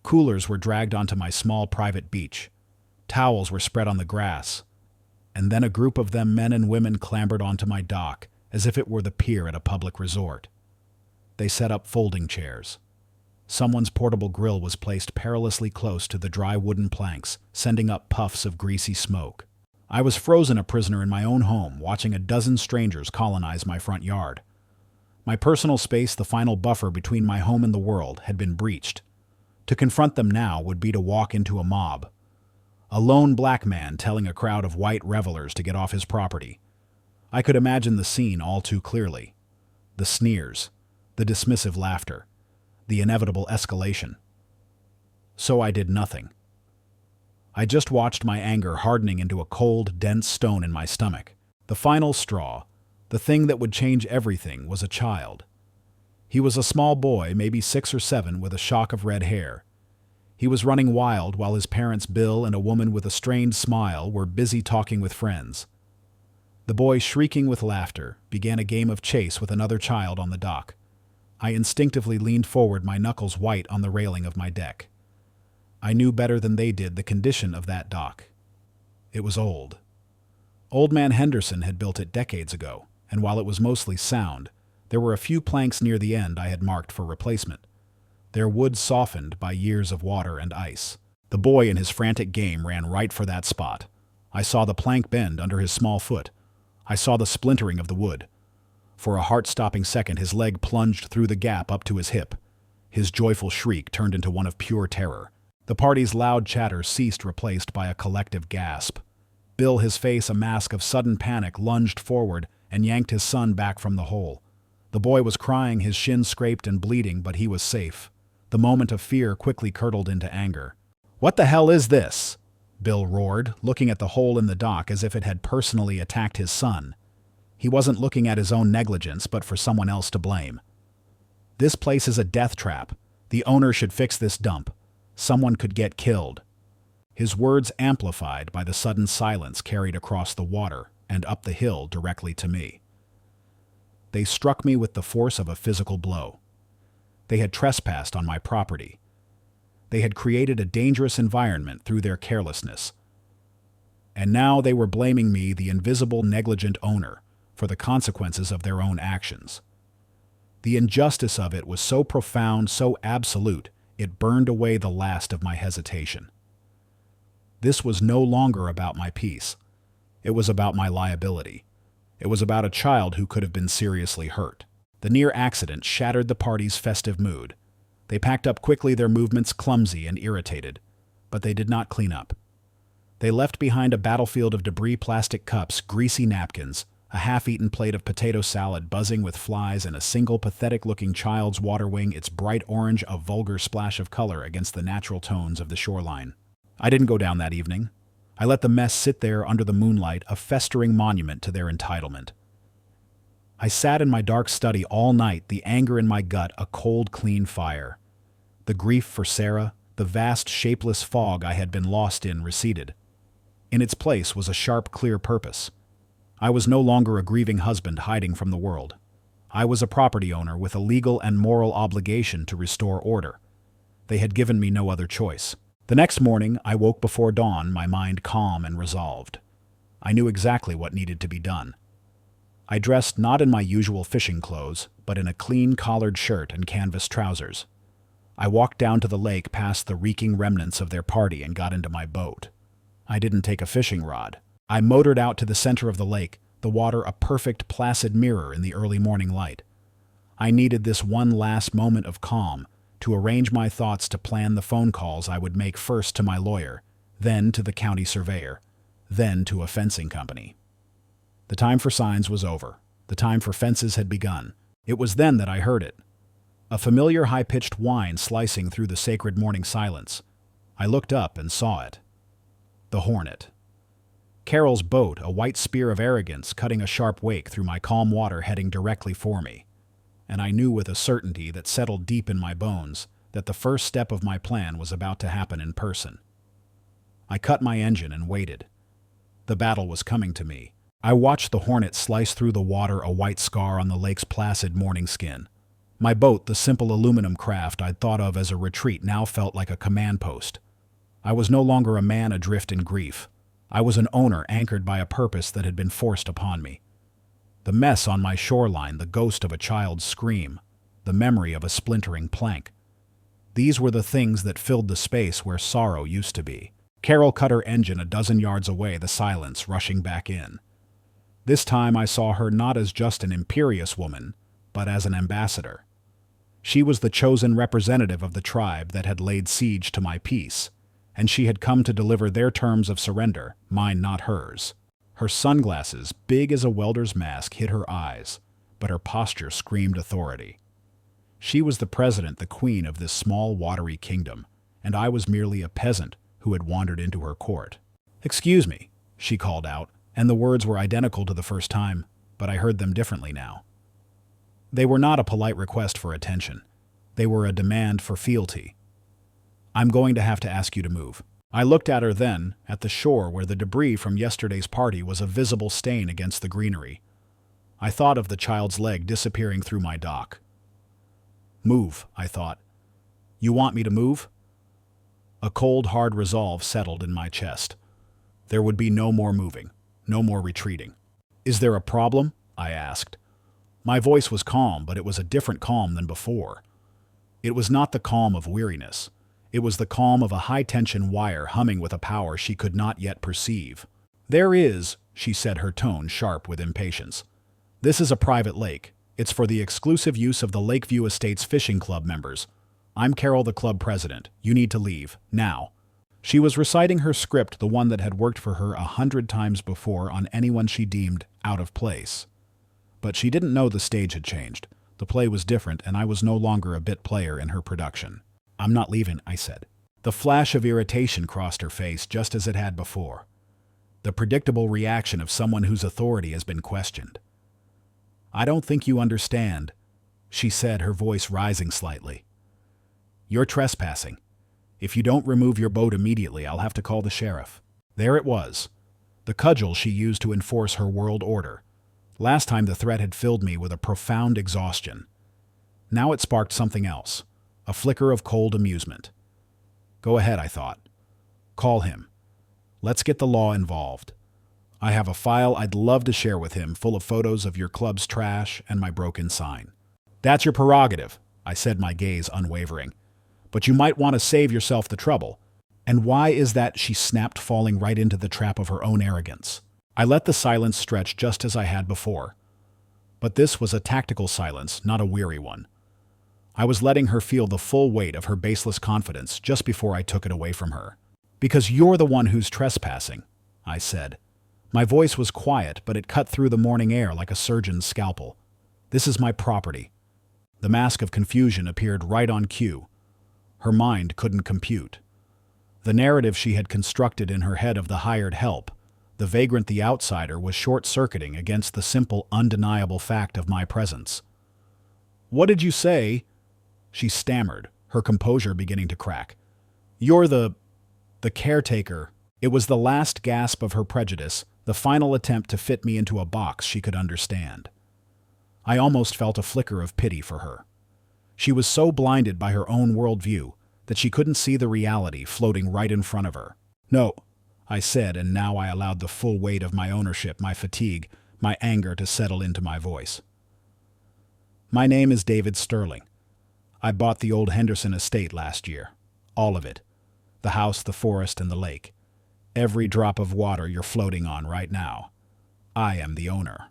Coolers were dragged onto my small private beach. Towels were spread on the grass. And then a group of them, men and women, clambered onto my dock, as if it were the pier at a public resort. They set up folding chairs. Someone's portable grill was placed perilously close to the dry wooden planks, sending up puffs of greasy smoke. I was frozen a prisoner in my own home, watching a dozen strangers colonize my front yard. My personal space, the final buffer between my home and the world, had been breached. To confront them now would be to walk into a mob. A lone black man telling a crowd of white revelers to get off his property. I could imagine the scene all too clearly. The sneers, the dismissive laughter, the inevitable escalation. So I did nothing. I just watched my anger hardening into a cold, dense stone in my stomach. The final straw, the thing that would change everything, was a child. He was a small boy, maybe 6 or 7, with a shock of red hair. He was running wild while his parents, Bill and a woman with a strained smile, were busy talking with friends. The boy, shrieking with laughter, began a game of chase with another child on the dock. I instinctively leaned forward, my knuckles white on the railing of my deck. I knew better than they did the condition of that dock. It was old. Old Man Henderson had built it decades ago, and while it was mostly sound, there were a few planks near the end I had marked for replacement. Their wood softened by years of water and ice. The boy in his frantic game ran right for that spot. I saw the plank bend under his small foot. I saw the splintering of the wood. For a heart-stopping second, his leg plunged through the gap up to his hip. His joyful shriek turned into one of pure terror. The party's loud chatter ceased, replaced by a collective gasp. Bill, his face a mask of sudden panic, lunged forward and yanked his son back from the hole. The boy was crying, his shins scraped and bleeding, but he was safe. The moment of fear quickly curdled into anger. "What the hell is this?" Bill roared, looking at the hole in the dock as if it had personally attacked his son. He wasn't looking at his own negligence, but for someone else to blame. "This place is a death trap. The owner should fix this dump. Someone could get killed." His words amplified by the sudden silence carried across the water and up the hill directly to me. They struck me with the force of a physical blow. They had trespassed on my property. They had created a dangerous environment through their carelessness. And now they were blaming me, the invisible, negligent owner, for the consequences of their own actions. The injustice of it was so profound, so absolute, it burned away the last of my hesitation. This was no longer about my peace. It was about my liability. It was about a child who could have been seriously hurt. The near accident shattered the party's festive mood. They packed up quickly, their movements clumsy and irritated, but they did not clean up. They left behind a battlefield of debris, plastic cups, greasy napkins, a half-eaten plate of potato salad buzzing with flies, and a single pathetic-looking child's water wing, its bright orange a vulgar splash of color against the natural tones of the shoreline. I didn't go down that evening. I let the mess sit there under the moonlight, a festering monument to their entitlement. I sat in my dark study all night, the anger in my gut a cold, clean fire. The grief for Sarah, the vast, shapeless fog I had been lost in, receded. In its place was a sharp, clear purpose. I was no longer a grieving husband hiding from the world. I was a property owner with a legal and moral obligation to restore order. They had given me no other choice. The next morning, I woke before dawn, my mind calm and resolved. I knew exactly what needed to be done. I dressed not in my usual fishing clothes, but in a clean collared shirt and canvas trousers. I walked down to the lake past the reeking remnants of their party and got into my boat. I didn't take a fishing rod. I motored out to the center of the lake, the water a perfect placid mirror in the early morning light. I needed this one last moment of calm to arrange my thoughts, to plan the phone calls I would make, first to my lawyer, then to the county surveyor, then to a fencing company. The time for signs was over. The time for fences had begun. It was then that I heard it. A familiar high-pitched whine slicing through the sacred morning silence. I looked up and saw it. The Hornet. Carol's boat, a white spear of arrogance, cutting a sharp wake through my calm water, heading directly for me. and I knew with a certainty that settled deep in my bones that the first step of my plan was about to happen in person. I cut my engine and waited. The battle was coming to me. I watched the Hornet slice through the water, a white scar on the lake's placid morning skin. My boat, the simple aluminum craft I'd thought of as a retreat, now felt like a command post. I was no longer a man adrift in grief. I was an owner anchored by a purpose that had been forced upon me. The mess on my shoreline, the ghost of a child's scream, the memory of a splintering plank. These were the things that filled the space where sorrow used to be. Carol cut her engine a dozen yards away, the silence rushing back in. This time I saw her not as just an imperious woman, but as an ambassador. She was the chosen representative of the tribe that had laid siege to my peace, and she had come to deliver their terms of surrender, mine, not hers. Her sunglasses, big as a welder's mask, hid her eyes, but her posture screamed authority. She was the president, the queen of this small, watery kingdom, and I was merely a peasant who had wandered into her court. "Excuse me," she called out, and the words were identical to the first time, but I heard them differently now. They were not a polite request for attention. They were a demand for fealty. "I'm going to have to ask you to move." I looked at her then, at the shore where the debris from yesterday's party was a visible stain against the greenery. I thought of the child's leg disappearing through my dock. "Move," I thought. "You want me to move?" A cold, hard resolve settled in my chest. There would be no more moving, no more retreating. "Is there a problem?" I asked. My voice was calm, but it was a different calm than before. It was not the calm of weariness. It was the calm of a high-tension wire humming with a power she could not yet perceive. "There is," she said, her tone sharp with impatience. "This is a private lake. It's for the exclusive use of the Lakeview Estates Fishing Club members. I'm Carol, the club president. You need to leave, now." She was reciting her script, the one that had worked for her 100 times before on anyone she deemed out of place. But she didn't know the stage had changed. The play was different, and I was no longer a bit player in her production. "I'm not leaving," I said. The flash of irritation crossed her face just as it had before. The predictable reaction of someone whose authority has been questioned. "I don't think you understand," she said, her voice rising slightly. "You're trespassing. If you don't remove your boat immediately, I'll have to call the sheriff." There it was, the cudgel she used to enforce her world order. Last time the threat had filled me with a profound exhaustion. Now it sparked something else, a flicker of cold amusement. "Go ahead," I thought. "Call him. Let's get the law involved. I have a file I'd love to share with him, full of photos of your club's trash and my broken sign." "That's your prerogative," I said, my gaze unwavering. "But you might want to save yourself the trouble." "And why is that?" she snapped, falling right into the trap of her own arrogance. I let the silence stretch just as I had before. But this was a tactical silence, not a weary one. I was letting her feel the full weight of her baseless confidence just before I took it away from her. "Because you're the one who's trespassing," I said. My voice was quiet, but it cut through the morning air like a surgeon's scalpel. "This is my property." The mask of confusion appeared right on cue. Her mind couldn't compute. The narrative she had constructed in her head of the hired help, the vagrant, the outsider, was short-circuiting against the simple, undeniable fact of my presence. "What did you say?" she stammered, her composure beginning to crack. "You're the caretaker." It was the last gasp of her prejudice, the final attempt to fit me into a box she could understand. I almost felt a flicker of pity for her. She was so blinded by her own worldview that she couldn't see the reality floating right in front of her. "No," I said, and now I allowed the full weight of my ownership, my fatigue, my anger to settle into my voice. "My name is David Sterling. I bought the old Henderson estate last year. All of it. The house, the forest, and the lake. Every drop of water you're floating on right now. I am the owner.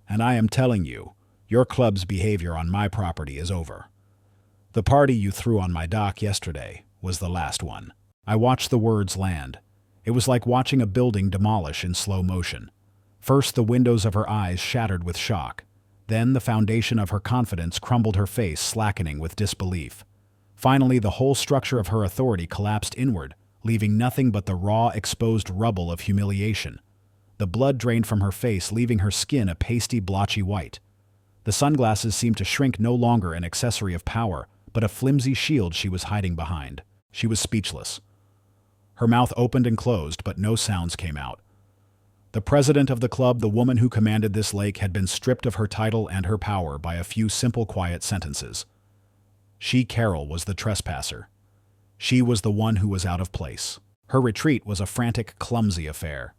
And I am telling you, your club's behavior on my property is over. The party you threw on my dock yesterday was the last one." I watched the words land. It was like watching a building demolish in slow motion. First, the windows of her eyes shattered with shock. Then, the foundation of her confidence crumbled, her face slackening with disbelief. Finally, the whole structure of her authority collapsed inward, leaving nothing but the raw, exposed rubble of humiliation. The blood drained from her face, leaving her skin a pasty, blotchy white. The sunglasses seemed to shrink no longer an accessory of power, but a flimsy shield she was hiding behind. She was speechless. Her mouth opened and closed, but no sounds came out. The president of the club, the woman who commanded this lake, had been stripped of her title and her power by a few simple, quiet sentences. She, Carol, was the trespasser. She was the one who was out of place. Her retreat was a frantic, clumsy affair.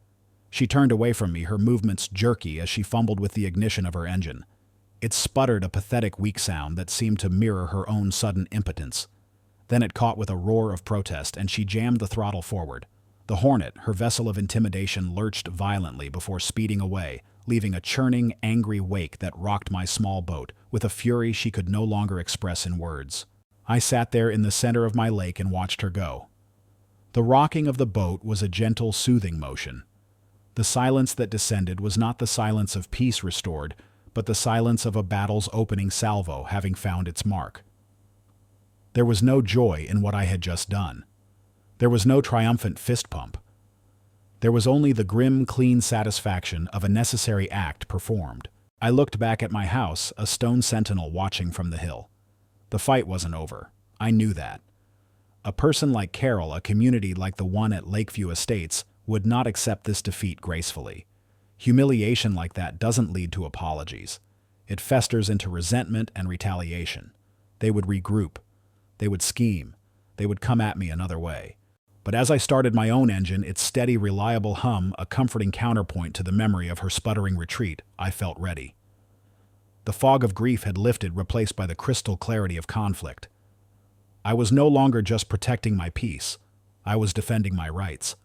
She turned away from me, her movements jerky as she fumbled with the ignition of her engine. It sputtered a pathetic, weak sound that seemed to mirror her own sudden impotence. Then it caught with a roar of protest, and she jammed the throttle forward. The Hornet, her vessel of intimidation, lurched violently before speeding away, leaving a churning, angry wake that rocked my small boat with a fury she could no longer express in words. I sat there in the center of my lake and watched her go. The rocking of the boat was a gentle, soothing motion. The silence that descended was not the silence of peace restored, but the silence of a battle's opening salvo having found its mark. There was no joy in what I had just done. There was no triumphant fist pump. There was only the grim, clean satisfaction of a necessary act performed. I looked back at my house, a stone sentinel watching from the hill. The fight wasn't over. I knew that. A person like Carol, a community like the one at Lakeview Estates, would not accept this defeat gracefully. Humiliation like that doesn't lead to apologies. It festers into resentment and retaliation. They would regroup. They would scheme. They would come at me another way. But as I started my own engine, its steady, reliable hum, a comforting counterpoint to the memory of her sputtering retreat, I felt ready. The fog of grief had lifted, replaced by the crystal clarity of conflict. I was no longer just protecting my peace. I was defending my rights.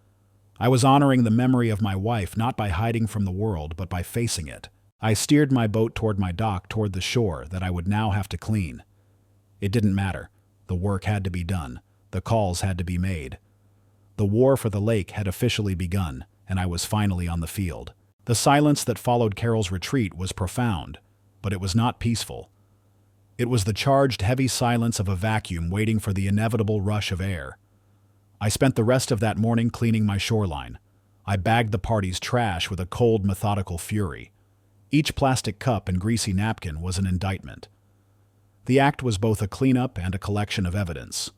I was honoring the memory of my wife, not by hiding from the world, but by facing it. I steered my boat toward my dock, toward the shore that I would now have to clean. It didn't matter. The work had to be done. The calls had to be made. The war for the lake had officially begun, and I was finally on the field. The silence that followed Carol's retreat was profound, but it was not peaceful. It was the charged, heavy silence of a vacuum waiting for the inevitable rush of air. I spent the rest of that morning cleaning my shoreline. I bagged the party's trash with a cold, methodical fury. Each plastic cup and greasy napkin was an indictment. The act was both a cleanup and a collection of evidence.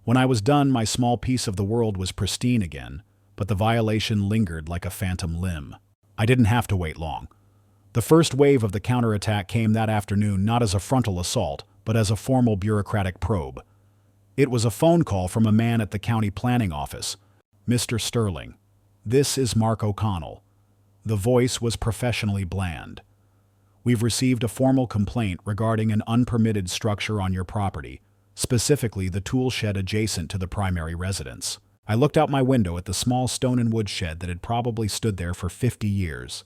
When I was done, my small piece of the world was pristine again, but the violation lingered like a phantom limb. I didn't have to wait long. The first wave of the counterattack came that afternoon, not as a frontal assault, but as a formal bureaucratic probe. It was a phone call from a man at the county planning office. "Mr. Sterling, this is Mark O'Connell." The voice was professionally bland. "We've received a formal complaint regarding an unpermitted structure on your property, specifically the tool shed adjacent to the primary residence." I looked out my window at the small stone and wood shed that had probably stood there for 50 years.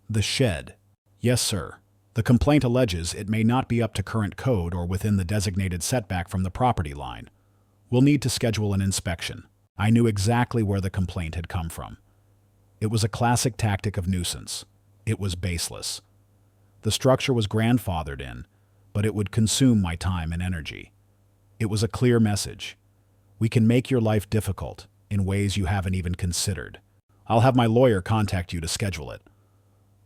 The shed. "Yes, sir. The complaint alleges it may not be up to current code or within the designated setback from the property line. We'll need to schedule an inspection." I knew exactly where the complaint had come from. It was a classic tactic of nuisance. It was baseless. The structure was grandfathered in, but it would consume my time and energy. It was a clear message. We can make your life difficult in ways you haven't even considered. I'll have my lawyer contact you to schedule it.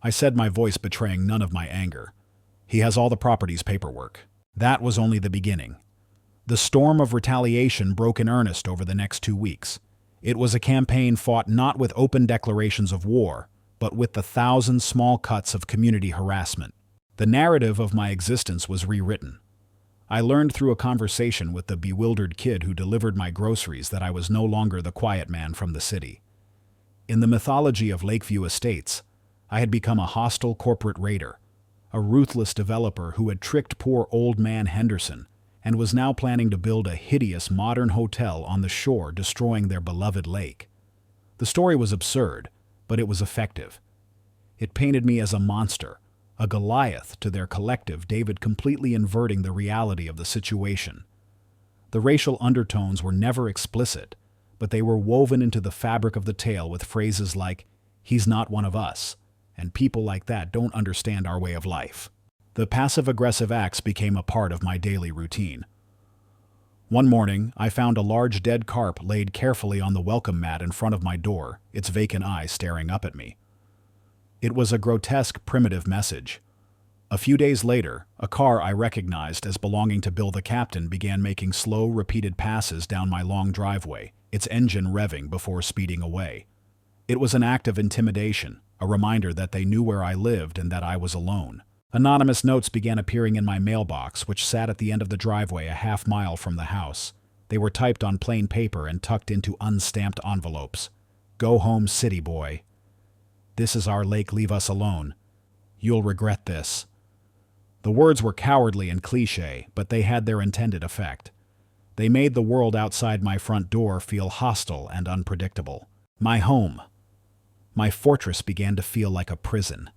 I said, my voice betraying none of my anger. He has all the property's paperwork. That was only the beginning. The storm of retaliation broke in earnest over the next 2 weeks. It was a campaign fought not with open declarations of war, but with the 1,000 small cuts of community harassment. The narrative of my existence was rewritten. I learned through a conversation with the bewildered kid who delivered my groceries that I was no longer the quiet man from the city. In the mythology of Lakeview Estates, I had become a hostile corporate raider, a ruthless developer who had tricked poor old man Henderson and was now planning to build a hideous modern hotel on the shore, destroying their beloved lake. The story was absurd, but it was effective. It painted me as a monster, a Goliath to their collective David, completely inverting the reality of the situation. The racial undertones were never explicit, but they were woven into the fabric of the tale with phrases like, "He's not one of us," and "People like that don't understand our way of life." The passive-aggressive acts became a part of my daily routine. One morning, I found a large dead carp laid carefully on the welcome mat in front of my door, its vacant eye staring up at me. It was a grotesque, primitive message. A few days later, a car I recognized as belonging to Bill the Captain began making slow, repeated passes down my long driveway, its engine revving before speeding away. It was an act of intimidation, a reminder that they knew where I lived and that I was alone. Anonymous notes began appearing in my mailbox, which sat at the end of the driveway a half-mile from the house. They were typed on plain paper and tucked into unstamped envelopes. "Go home, city boy. This is our lake, leave us alone. You'll regret this." The words were cowardly and cliché, but they had their intended effect. They made the world outside my front door feel hostile and unpredictable. My home, my fortress, began to feel like a prison.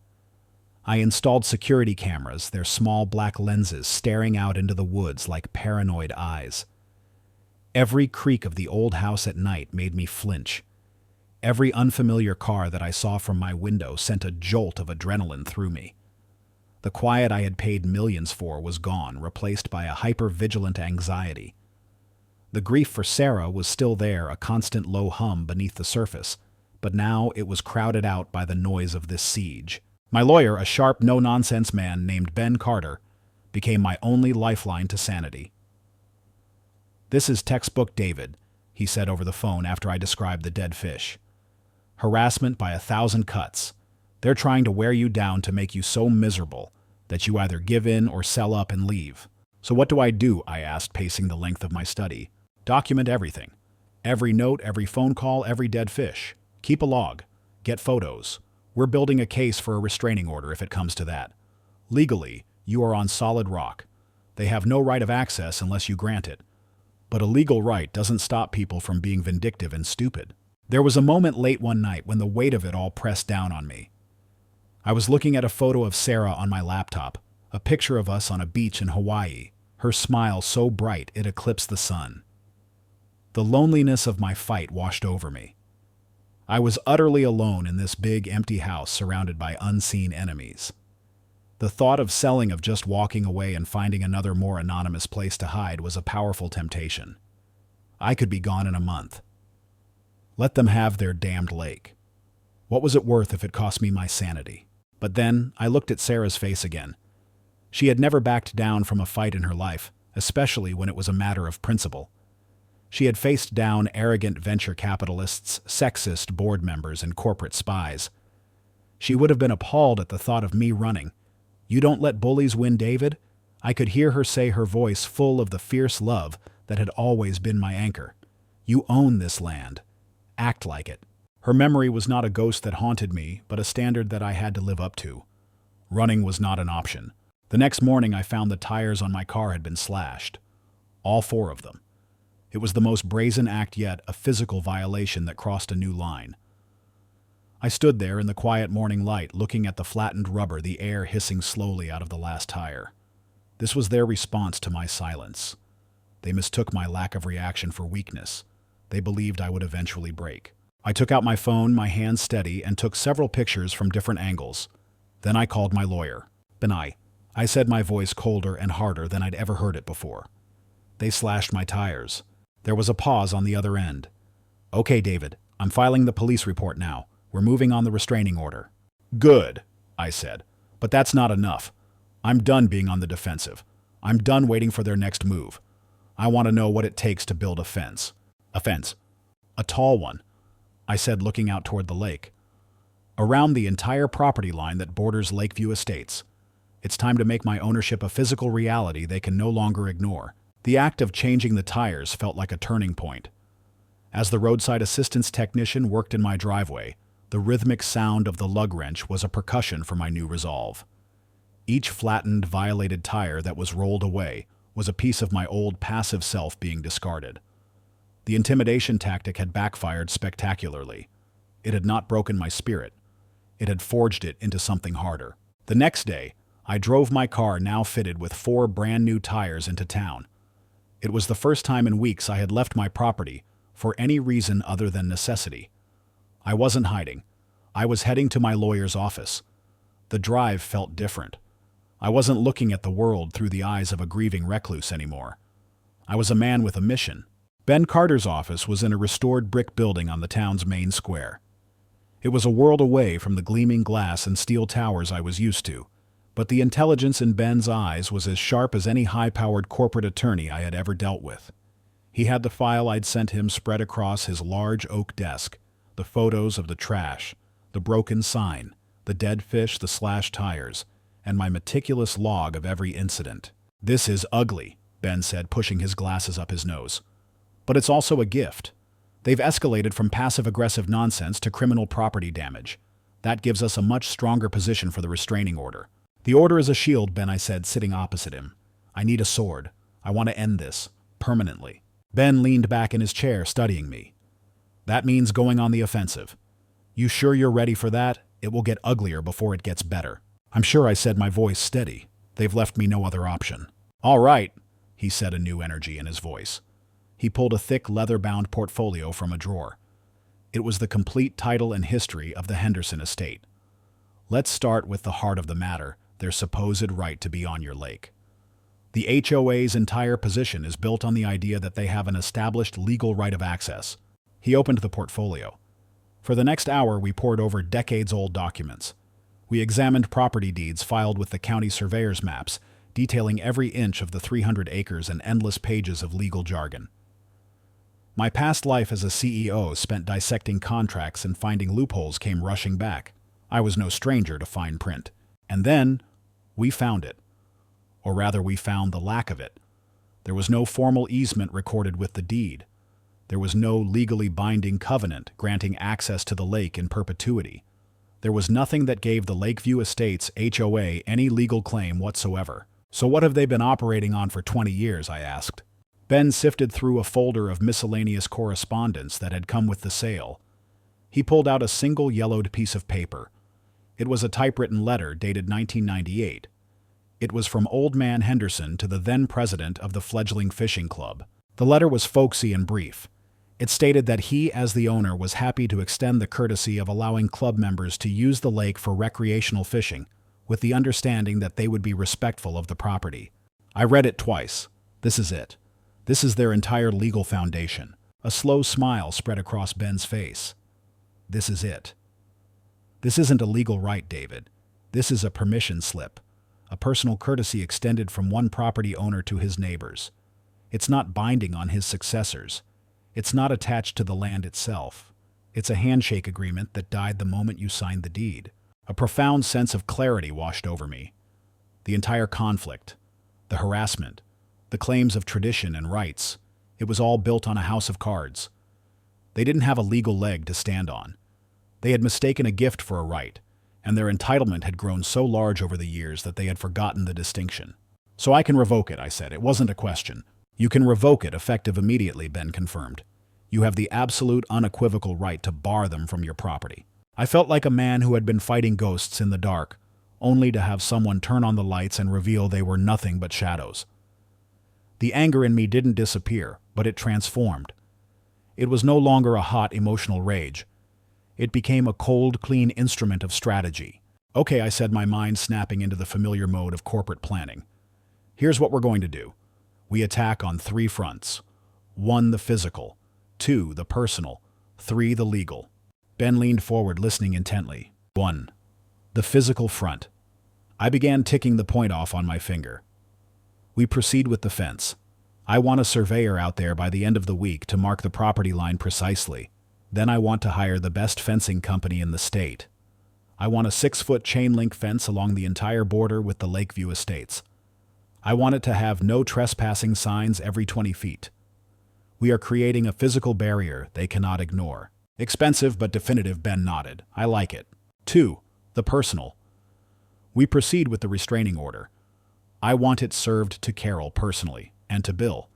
I installed security cameras, their small black lenses staring out into the woods like paranoid eyes. Every creak of the old house at night made me flinch. Every unfamiliar car that I saw from my window sent a jolt of adrenaline through me. The quiet I had paid millions for was gone, replaced by a hyper-vigilant anxiety. The grief for Sarah was still there, a constant low hum beneath the surface, but now it was crowded out by the noise of this siege. My lawyer, a sharp, no-nonsense man named Ben Carter, became my only lifeline to sanity. "This is textbook David," he said over the phone after I described the dead fish. "Harassment by 1,000 cuts. They're trying to wear you down to make you so miserable that you either give in or sell up and leave." "So what do?" I asked, pacing the length of my study. "Document everything. Every note, every phone call, every dead fish. Keep a log. Get photos. We're building a case for a restraining order if it comes to that. Legally, you are on solid rock. They have no right of access unless you grant it. But a legal right doesn't stop people from being vindictive and stupid." There was a moment late one night when the weight of it all pressed down on me. I was looking at a photo of Sarah on my laptop, a picture of us on a beach in Hawaii, her smile so bright it eclipsed the sun. The loneliness of my fight washed over me. I was utterly alone in this big, empty house surrounded by unseen enemies. The thought of selling, of just walking away and finding another more anonymous place to hide, was a powerful temptation. I could be gone in a month. Let them have their damned lake. What was it worth if it cost me my sanity? But then I looked at Sarah's face again. She had never backed down from a fight in her life, especially when it was a matter of principle. She had faced down arrogant venture capitalists, sexist board members, and corporate spies. She would have been appalled at the thought of me running. "You don't let bullies win, David?" I could hear her say, her voice full of the fierce love that had always been my anchor. "You own this land. Act like it." Her memory was not a ghost that haunted me, but a standard that I had to live up to. Running was not an option. The next morning I found the tires on my car had been slashed. All 4 of them. It was the most brazen act yet, a physical violation that crossed a new line. I stood there in the quiet morning light, looking at the flattened rubber, the air hissing slowly out of the last tire. This was their response to my silence. They mistook my lack of reaction for weakness. They believed I would eventually break. I took out my phone, my hands steady, and took several pictures from different angles. Then I called my lawyer. "Ben, I said, my voice colder and harder than I'd ever heard it before. "They slashed my tires." There was a pause on the other end. "Okay, David, I'm filing the police report now. We're moving on the restraining order." "Good," I said. "But that's not enough. I'm done being on the defensive. I'm done waiting for their next move. I want to know what it takes to build a fence." "A fence?" "A tall one," I said, looking out toward the lake. "Around the entire property line that borders Lakeview Estates. It's time to make my ownership a physical reality they can no longer ignore." The act of changing the tires felt like a turning point. As the roadside assistance technician worked in my driveway, the rhythmic sound of the lug wrench was a percussion for my new resolve. Each flattened, violated tire that was rolled away was a piece of my old passive self being discarded. The intimidation tactic had backfired spectacularly. It had not broken my spirit. It had forged it into something harder. The next day, I drove my car, now fitted with 4 brand new tires, into town. It was the first time in weeks I had left my property for any reason other than necessity. I wasn't hiding. I was heading to my lawyer's office. The drive felt different. I wasn't looking at the world through the eyes of a grieving recluse anymore. I was a man with a mission. Ben Carter's office was in a restored brick building on the town's main square. It was a world away from the gleaming glass and steel towers I was used to, But the intelligence in Ben's eyes was as sharp as any high-powered corporate attorney I had ever dealt with. He had the file I'd sent him spread across his large oak desk, the photos of the trash, the broken sign, the dead fish, the slashed tires, and my meticulous log of every incident. "This is ugly," Ben said, pushing his glasses up his nose. "But it's also a gift. They've escalated from passive-aggressive nonsense to criminal property damage. That gives us a much stronger position for the restraining order." "The order is a shield," Ben, I said, sitting opposite him. "I need a sword. I want to end this, permanently." Ben leaned back in his chair, studying me. "That means going on the offensive. You sure you're ready for that? It will get uglier before it gets better." "I'm sure," I said, my voice steady. "They've left me no other option." "All right," he said, a new energy in his voice. He pulled a thick leather-bound portfolio from a drawer. It was the complete title and history of the Henderson estate. "Let's start with the heart of the matter, their supposed right to be on your lake. The HOA's entire position is built on the idea that they have an established legal right of access." He opened the portfolio. For the next hour, we pored over decades-old documents. We examined property deeds filed with the county surveyor's maps, detailing every inch of the 300 acres and endless pages of legal jargon. My past life as a CEO spent dissecting contracts and finding loopholes came rushing back. I was no stranger to fine print. And then, we found it. Or rather, we found the lack of it. There was no formal easement recorded with the deed. There was no legally binding covenant granting access to the lake in perpetuity. There was nothing that gave the Lakeview Estates HOA any legal claim whatsoever. "So what have they been operating on for 20 years, I asked. Ben sifted through a folder of miscellaneous correspondence that had come with the sale. He pulled out a single yellowed piece of paper. It was a typewritten letter dated 1998. It was from Old Man Henderson to the then president of the fledgling fishing club. The letter was folksy and brief. It stated that he, as the owner, was happy to extend the courtesy of allowing club members to use the lake for recreational fishing, with the understanding that they would be respectful of the property. I read it twice. This is it. This is their entire legal foundation. A slow smile spread across Ben's face. This is it. This isn't a legal right, David. This is a permission slip, a personal courtesy extended from one property owner to his neighbors. It's not binding on his successors. It's not attached to the land itself. It's a handshake agreement that died the moment you signed the deed. A profound sense of clarity washed over me. The entire conflict, the harassment, the claims of tradition and rights, it was all built on a house of cards. They didn't have a legal leg to stand on. They had mistaken a gift for a right, and their entitlement had grown so large over the years that they had forgotten the distinction. "So I can revoke it," I said. "It wasn't a question." "You can revoke it, effective immediately," Ben confirmed. "You have the absolute, unequivocal right to bar them from your property." I felt like a man who had been fighting ghosts in the dark, only to have someone turn on the lights and reveal they were nothing but shadows. The anger in me didn't disappear, but it transformed. It was no longer a hot, emotional rage. It became a cold, clean instrument of strategy. "Okay," I said, my mind snapping into the familiar mode of corporate planning. "Here's what we're going to do. We attack on 3 fronts. 1, the physical. 2, the personal. 3, the legal." Ben leaned forward, listening intently. 1. The physical front. I began ticking the point off on my finger. We proceed with the fence. I want a surveyor out there by the end of the week to mark the property line precisely. Then I want to hire the best fencing company in the state. I want a 6-foot chain link fence along the entire border with the Lakeview Estates. I want it to have no trespassing signs every 20 feet. We are creating a physical barrier they cannot ignore. Expensive but definitive, Ben nodded. I like it. 2. The personal. We proceed with the restraining order. I want it served to Carol personally, and to Bill.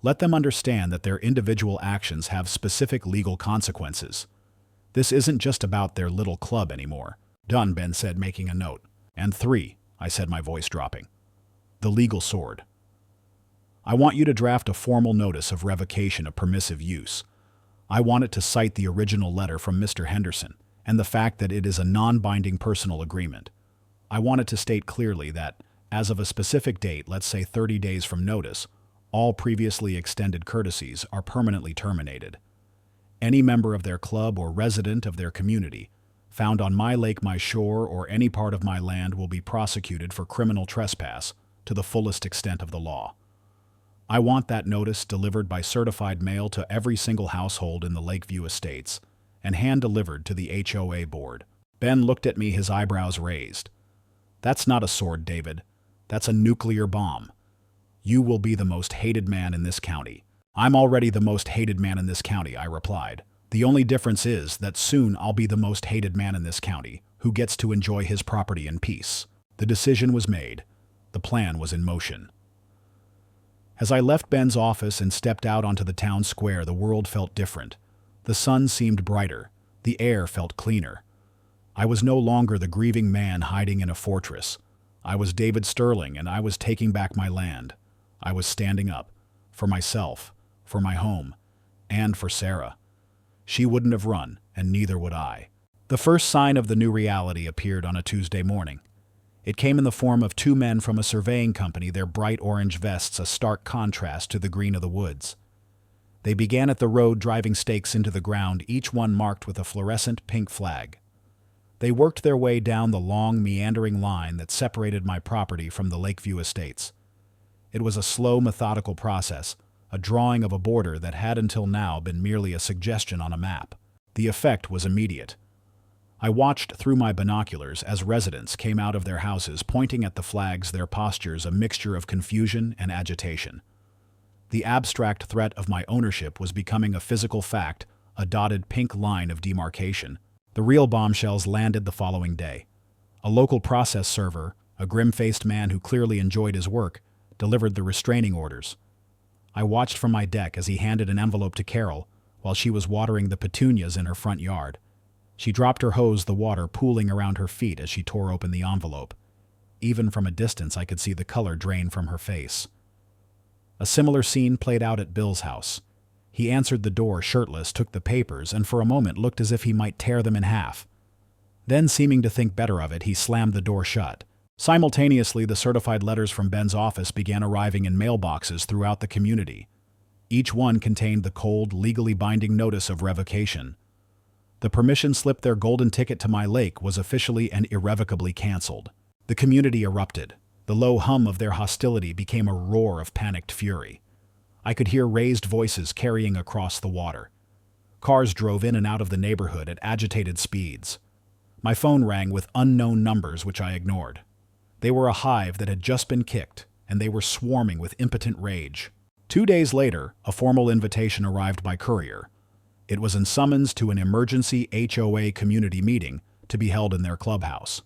Let them understand that their individual actions have specific legal consequences. This isn't just about their little club anymore. Done, Ben said, making a note. And 3, I said, my voice dropping. The legal sword. I want you to draft a formal notice of revocation of permissive use. I want it to cite the original letter from Mr. Henderson and the fact that it is a non-binding personal agreement. I want it to state clearly that, as of a specific date, let's say 30 days from notice, all previously extended courtesies are permanently terminated. Any member of their club or resident of their community, found on my lake, my shore, or any part of my land will be prosecuted for criminal trespass to the fullest extent of the law. I want that notice delivered by certified mail to every single household in the Lakeview Estates and hand-delivered to the HOA board." Ben looked at me, his eyebrows raised. "That's not a sword, David. That's a nuclear bomb. You will be the most hated man in this county." "I'm already the most hated man in this county," I replied. "The only difference is that soon I'll be the most hated man in this county, who gets to enjoy his property in peace." The decision was made. The plan was in motion. As I left Ben's office and stepped out onto the town square, the world felt different. The sun seemed brighter. The air felt cleaner. I was no longer the grieving man hiding in a fortress. I was David Sterling, and I was taking back my land. I was standing up. For myself, for my home, and for Sarah. She wouldn't have run, and neither would I. The first sign of the new reality appeared on a Tuesday morning. It came in the form of 2 men from a surveying company, their bright orange vests a stark contrast to the green of the woods. They began at the road, driving stakes into the ground, each one marked with a fluorescent pink flag. They worked their way down the long, meandering line that separated my property from the Lakeview Estates. It was a slow, methodical process, a drawing of a border that had until now been merely a suggestion on a map. The effect was immediate. I watched through my binoculars as residents came out of their houses, pointing at the flags, their postures a mixture of confusion and agitation. The abstract threat of my ownership was becoming a physical fact, a dotted pink line of demarcation. The real bombshells landed the following day. A local process server, a grim-faced man who clearly enjoyed his work, delivered the restraining orders. I watched from my deck as he handed an envelope to Carol while she was watering the petunias in her front yard. She dropped her hose, the water pooling around her feet as she tore open the envelope. Even from a distance, I could see the color drain from her face. A similar scene played out at Bill's house. He answered the door shirtless, took the papers, and for a moment looked as if he might tear them in half. Then, seeming to think better of it, he slammed the door shut. Simultaneously, the certified letters from Ben's office began arriving in mailboxes throughout the community. Each one contained the cold, legally binding notice of revocation. The permission slip, their golden ticket to my lake, was officially and irrevocably canceled. The community erupted. The low hum of their hostility became a roar of panicked fury. I could hear raised voices carrying across the water. Cars drove in and out of the neighborhood at agitated speeds. My phone rang with unknown numbers, which I ignored. They were a hive that had just been kicked, and they were swarming with impotent rage. 2 days later, a formal invitation arrived by courier. It was in summons to an emergency HOA community meeting to be held in their clubhouse.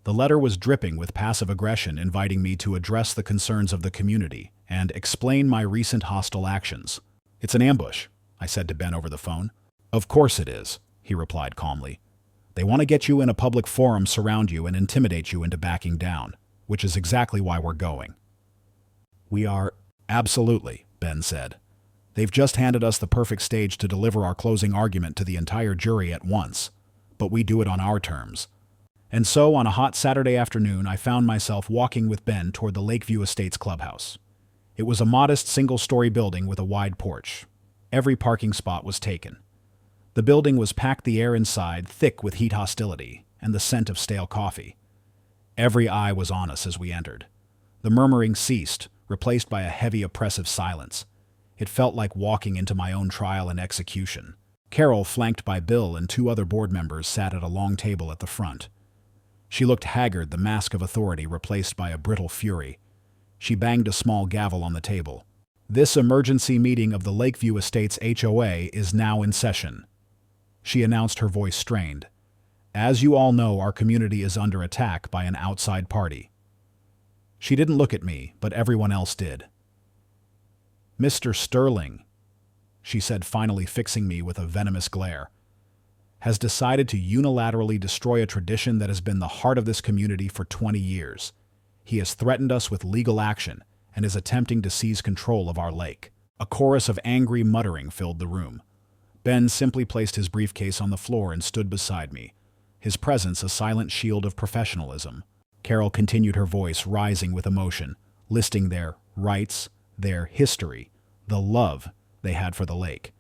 The letter was dripping with passive aggression, inviting me to address the concerns of the community and explain my recent hostile actions. "It's an ambush," I said to Ben over the phone. "Of course it is," he replied calmly. "They want to get you in a public forum, surround you, and intimidate you into backing down, which is exactly why we're going." "We are..." "Absolutely," Ben said. "They've just handed us the perfect stage to deliver our closing argument to the entire jury at once, but we do it on our terms." And so, on a hot Saturday afternoon, I found myself walking with Ben toward the Lakeview Estates clubhouse. It was a modest single-story building with a wide porch. Every parking spot was taken. The building was packed, the air inside thick with heat, hostility, and the scent of stale coffee. Every eye was on us as we entered. The murmuring ceased, replaced by a heavy, oppressive silence. It felt like walking into my own trial and execution. Carol, flanked by Bill and 2 other board members, sat at a long table at the front. She looked haggard, the mask of authority replaced by a brittle fury. She banged a small gavel on the table. "This emergency meeting of the Lakeview Estates HOA is now in session," she announced, her voice strained. "As you all know, our community is under attack by an outside party." She didn't look at me, but everyone else did. "Mr. Sterling," she said, finally fixing me with a venomous glare, "has decided to unilaterally destroy a tradition that has been the heart of this community for 20 years. He has threatened us with legal action and is attempting to seize control of our lake." A chorus of angry muttering filled the room. Ben simply placed his briefcase on the floor and stood beside me, his presence a silent shield of professionalism. Carol continued, her voice rising with emotion, listing their rights, their history, the love they had for the lake.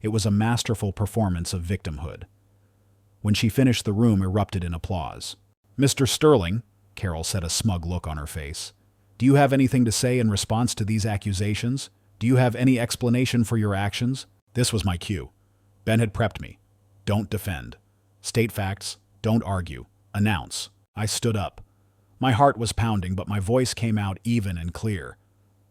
It was a masterful performance of victimhood. When she finished, the room erupted in applause. "Mr. Sterling," Carol said, a smug look on her face, "do you have anything to say in response to these accusations? Do you have any explanation for your actions?" This was my cue. Ben had prepped me. Don't defend. State facts. Don't argue. Announce. I stood up. My heart was pounding, but my voice came out even and clear.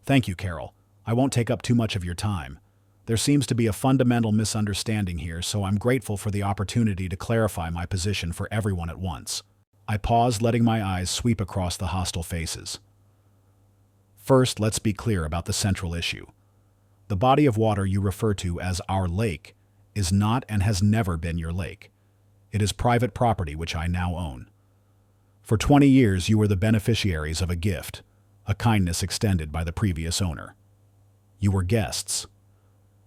"Thank you, Carol. I won't take up too much of your time. There seems to be a fundamental misunderstanding here, so I'm grateful for the opportunity to clarify my position for everyone at once." I paused, letting my eyes sweep across the hostile faces. First, let's be clear about the central issue. The body of water you refer to as our lake is not and has never been your lake. It is private property which I now own. For 20 years you were the beneficiaries of a gift, a kindness extended by the previous owner. You were guests.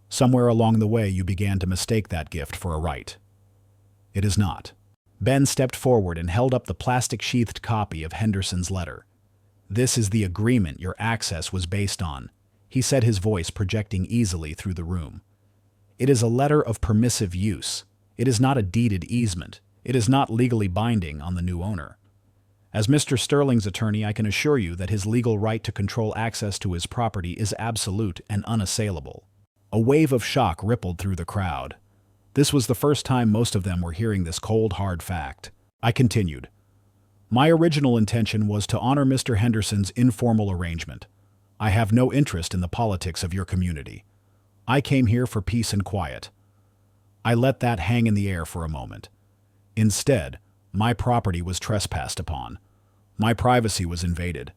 Somewhere along the way you began to mistake that gift for a right. It is not. Ben stepped forward and held up the plastic-sheathed copy of Henderson's letter. "This is the agreement your access was based on," he said, his voice projecting easily through the room. "It is a letter of permissive use. It is not a deeded easement. It is not legally binding on the new owner. As Mr. Sterling's attorney, I can assure you that his legal right to control access to his property is absolute and unassailable." A wave of shock rippled through the crowd. This was the first time most of them were hearing this cold, hard fact. I continued. "My original intention was to honor Mr. Henderson's informal arrangement. I have no interest in the politics of your community. I came here for peace and quiet." I let that hang in the air for a moment. Instead, my property was trespassed upon. My privacy was invaded.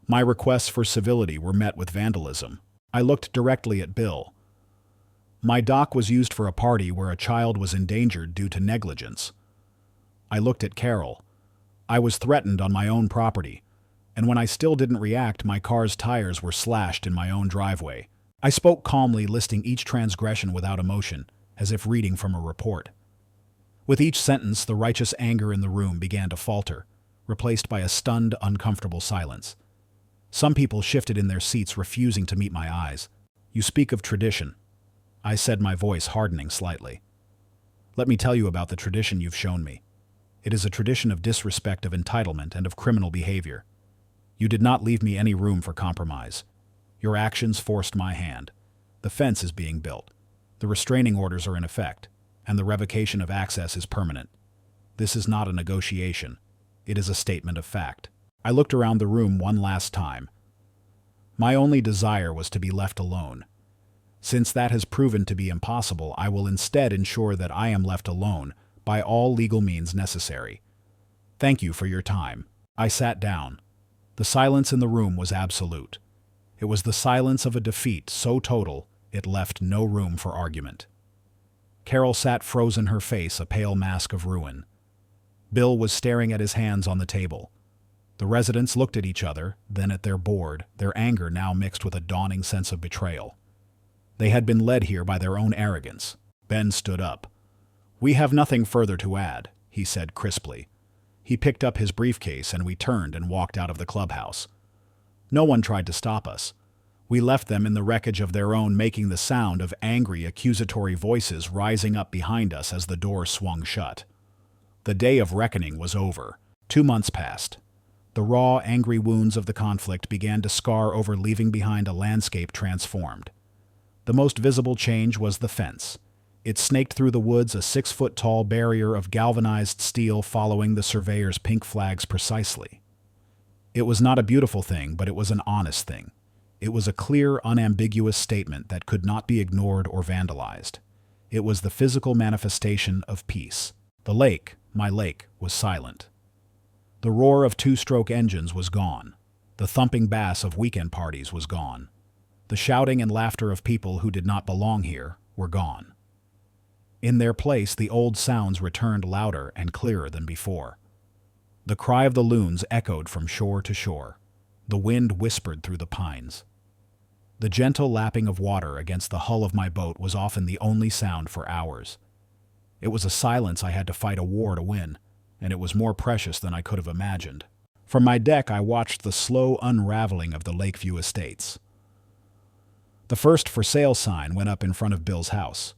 My requests for civility were met with vandalism. I looked directly at Bill. My dock was used for a party where a child was endangered due to negligence. I looked at Carol. I was threatened on my own property, and when I still didn't react, my car's tires were slashed in my own driveway. I spoke calmly, listing each transgression without emotion, as if reading from a report. With each sentence, the righteous anger in the room began to falter, replaced by a stunned, uncomfortable silence. Some people shifted in their seats, refusing to meet my eyes. "You speak of tradition," I said, my voice hardening slightly. "Let me tell you about the tradition you've shown me. It is a tradition of disrespect, of entitlement, and of criminal behavior. You did not leave me any room for compromise. Your actions forced my hand. The fence is being built. The restraining orders are in effect, and the revocation of access is permanent. This is not a negotiation. It is a statement of fact." I looked around the room one last time. My only desire was to be left alone. Since that has proven to be impossible, I will instead ensure that I am left alone by all legal means necessary. Thank you for your time. I sat down. The silence in the room was absolute. It was the silence of a defeat so total it left no room for argument. Carol sat frozen, her face a pale mask of ruin. Bill was staring at his hands on the table. The residents looked at each other, then at their board, their anger now mixed with a dawning sense of betrayal. They had been led here by their own arrogance. Ben stood up. "We have nothing further to add," he said crisply. He picked up his briefcase and we turned and walked out of the clubhouse. No one tried to stop us. We left them in the wreckage of their own, making the sound of angry, accusatory voices rising up behind us as the door swung shut. The day of reckoning was over. 2 months passed. The raw, angry wounds of the conflict began to scar over, leaving behind a landscape transformed. The most visible change was the fence. It snaked through the woods, a 6-foot-tall barrier of galvanized steel following the surveyor's pink flags precisely. It was not a beautiful thing, but it was an honest thing. It was a clear, unambiguous statement that could not be ignored or vandalized. It was the physical manifestation of peace. The lake, my lake, was silent. The roar of 2-stroke engines was gone. The thumping bass of weekend parties was gone. The shouting and laughter of people who did not belong here were gone. In their place, the old sounds returned louder and clearer than before. The cry of the loons echoed from shore to shore. The wind whispered through the pines. The gentle lapping of water against the hull of my boat was often the only sound for hours. It was a silence I had to fight a war to win, and it was more precious than I could have imagined. From my deck, I watched the slow unraveling of the Lakeview estates. The first for sale sign went up in front of Bill's house.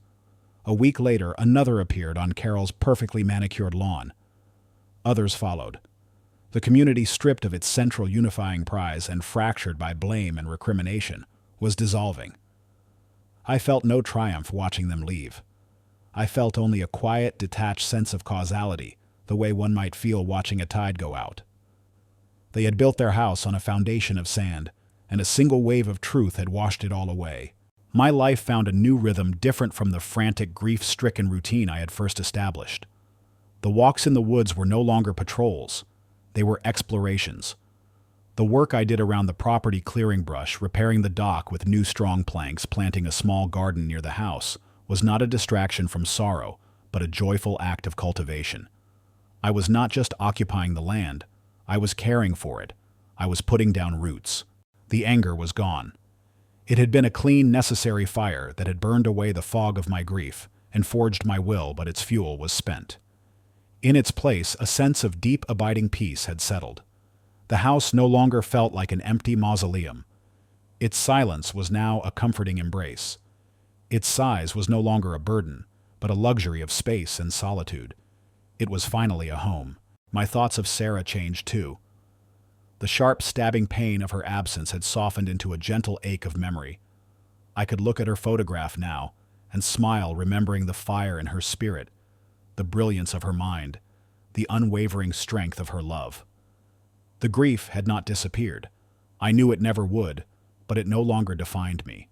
A week later, another appeared on Carol's perfectly manicured lawn. Others followed. The community, stripped of its central unifying prize and fractured by blame and recrimination, was dissolving. I felt no triumph watching them leave. I felt only a quiet, detached sense of causality, the way one might feel watching a tide go out. They had built their house on a foundation of sand, and a single wave of truth had washed it all away. My life found a new rhythm different from the frantic, grief-stricken routine I had first established. The walks in the woods were no longer patrols. They were explorations. The work I did around the property clearing brush, repairing the dock with new strong planks, planting a small garden near the house, was not a distraction from sorrow, but a joyful act of cultivation. I was not just occupying the land, I was caring for it. I was putting down roots. The anger was gone. It had been a clean, necessary fire that had burned away the fog of my grief and forged my will, but its fuel was spent. In its place, a sense of deep, abiding peace had settled. The house no longer felt like an empty mausoleum. Its silence was now a comforting embrace. Its size was no longer a burden, but a luxury of space and solitude. It was finally a home. My thoughts of Sarah changed too. The sharp, stabbing pain of her absence had softened into a gentle ache of memory. I could look at her photograph now and smile, remembering the fire in her spirit, the brilliance of her mind, the unwavering strength of her love. The grief had not disappeared. I knew it never would, but it no longer defined me.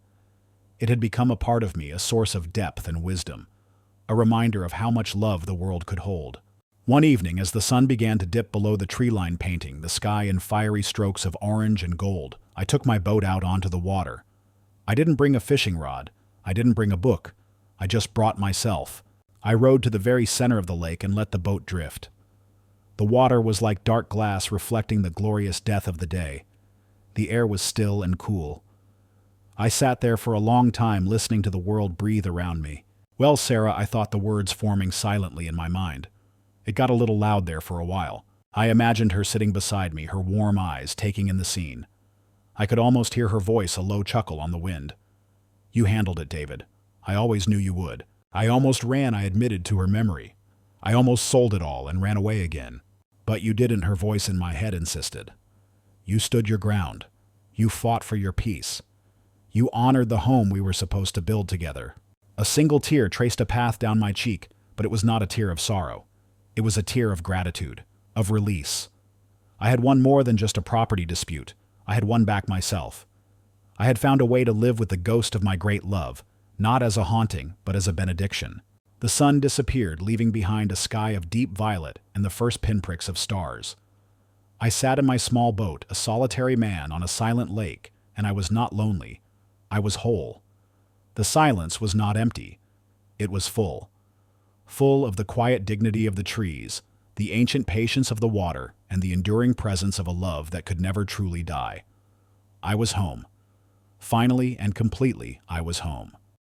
It had become a part of me, a source of depth and wisdom, a reminder of how much love the world could hold. One evening, as the sun began to dip below the tree-line, painting the sky in fiery strokes of orange and gold, I took my boat out onto the water. I didn't bring a fishing rod. I didn't bring a book. I just brought myself. I rowed to the very center of the lake and let the boat drift. The water was like dark glass, reflecting the glorious death of the day. The air was still and cool. I sat there for a long time, listening to the world breathe around me. Well, Sarah, I thought, the words forming silently in my mind. It got a little loud there for a while. I imagined her sitting beside me, her warm eyes taking in the scene. I could almost hear her voice, a low chuckle on the wind. You handled it, David. I always knew you would. I almost ran, I admitted, to her memory. I almost sold it all and ran away again. But you didn't, her voice in my head insisted. You stood your ground. You fought for your peace. You honored the home we were supposed to build together. A single tear traced a path down my cheek, but it was not a tear of sorrow. It was a tear of gratitude, of release. I had won more than just a property dispute. I had won back myself. I had found a way to live with the ghost of my great love, not as a haunting, but as a benediction. The sun disappeared, leaving behind a sky of deep violet and the first pinpricks of stars. I sat in my small boat, a solitary man on a silent lake, and I was not lonely. I was whole. The silence was not empty. It was full. Full of the quiet dignity of the trees, the ancient patience of the water, and the enduring presence of a love that could never truly die. I was home. Finally and completely, I was home.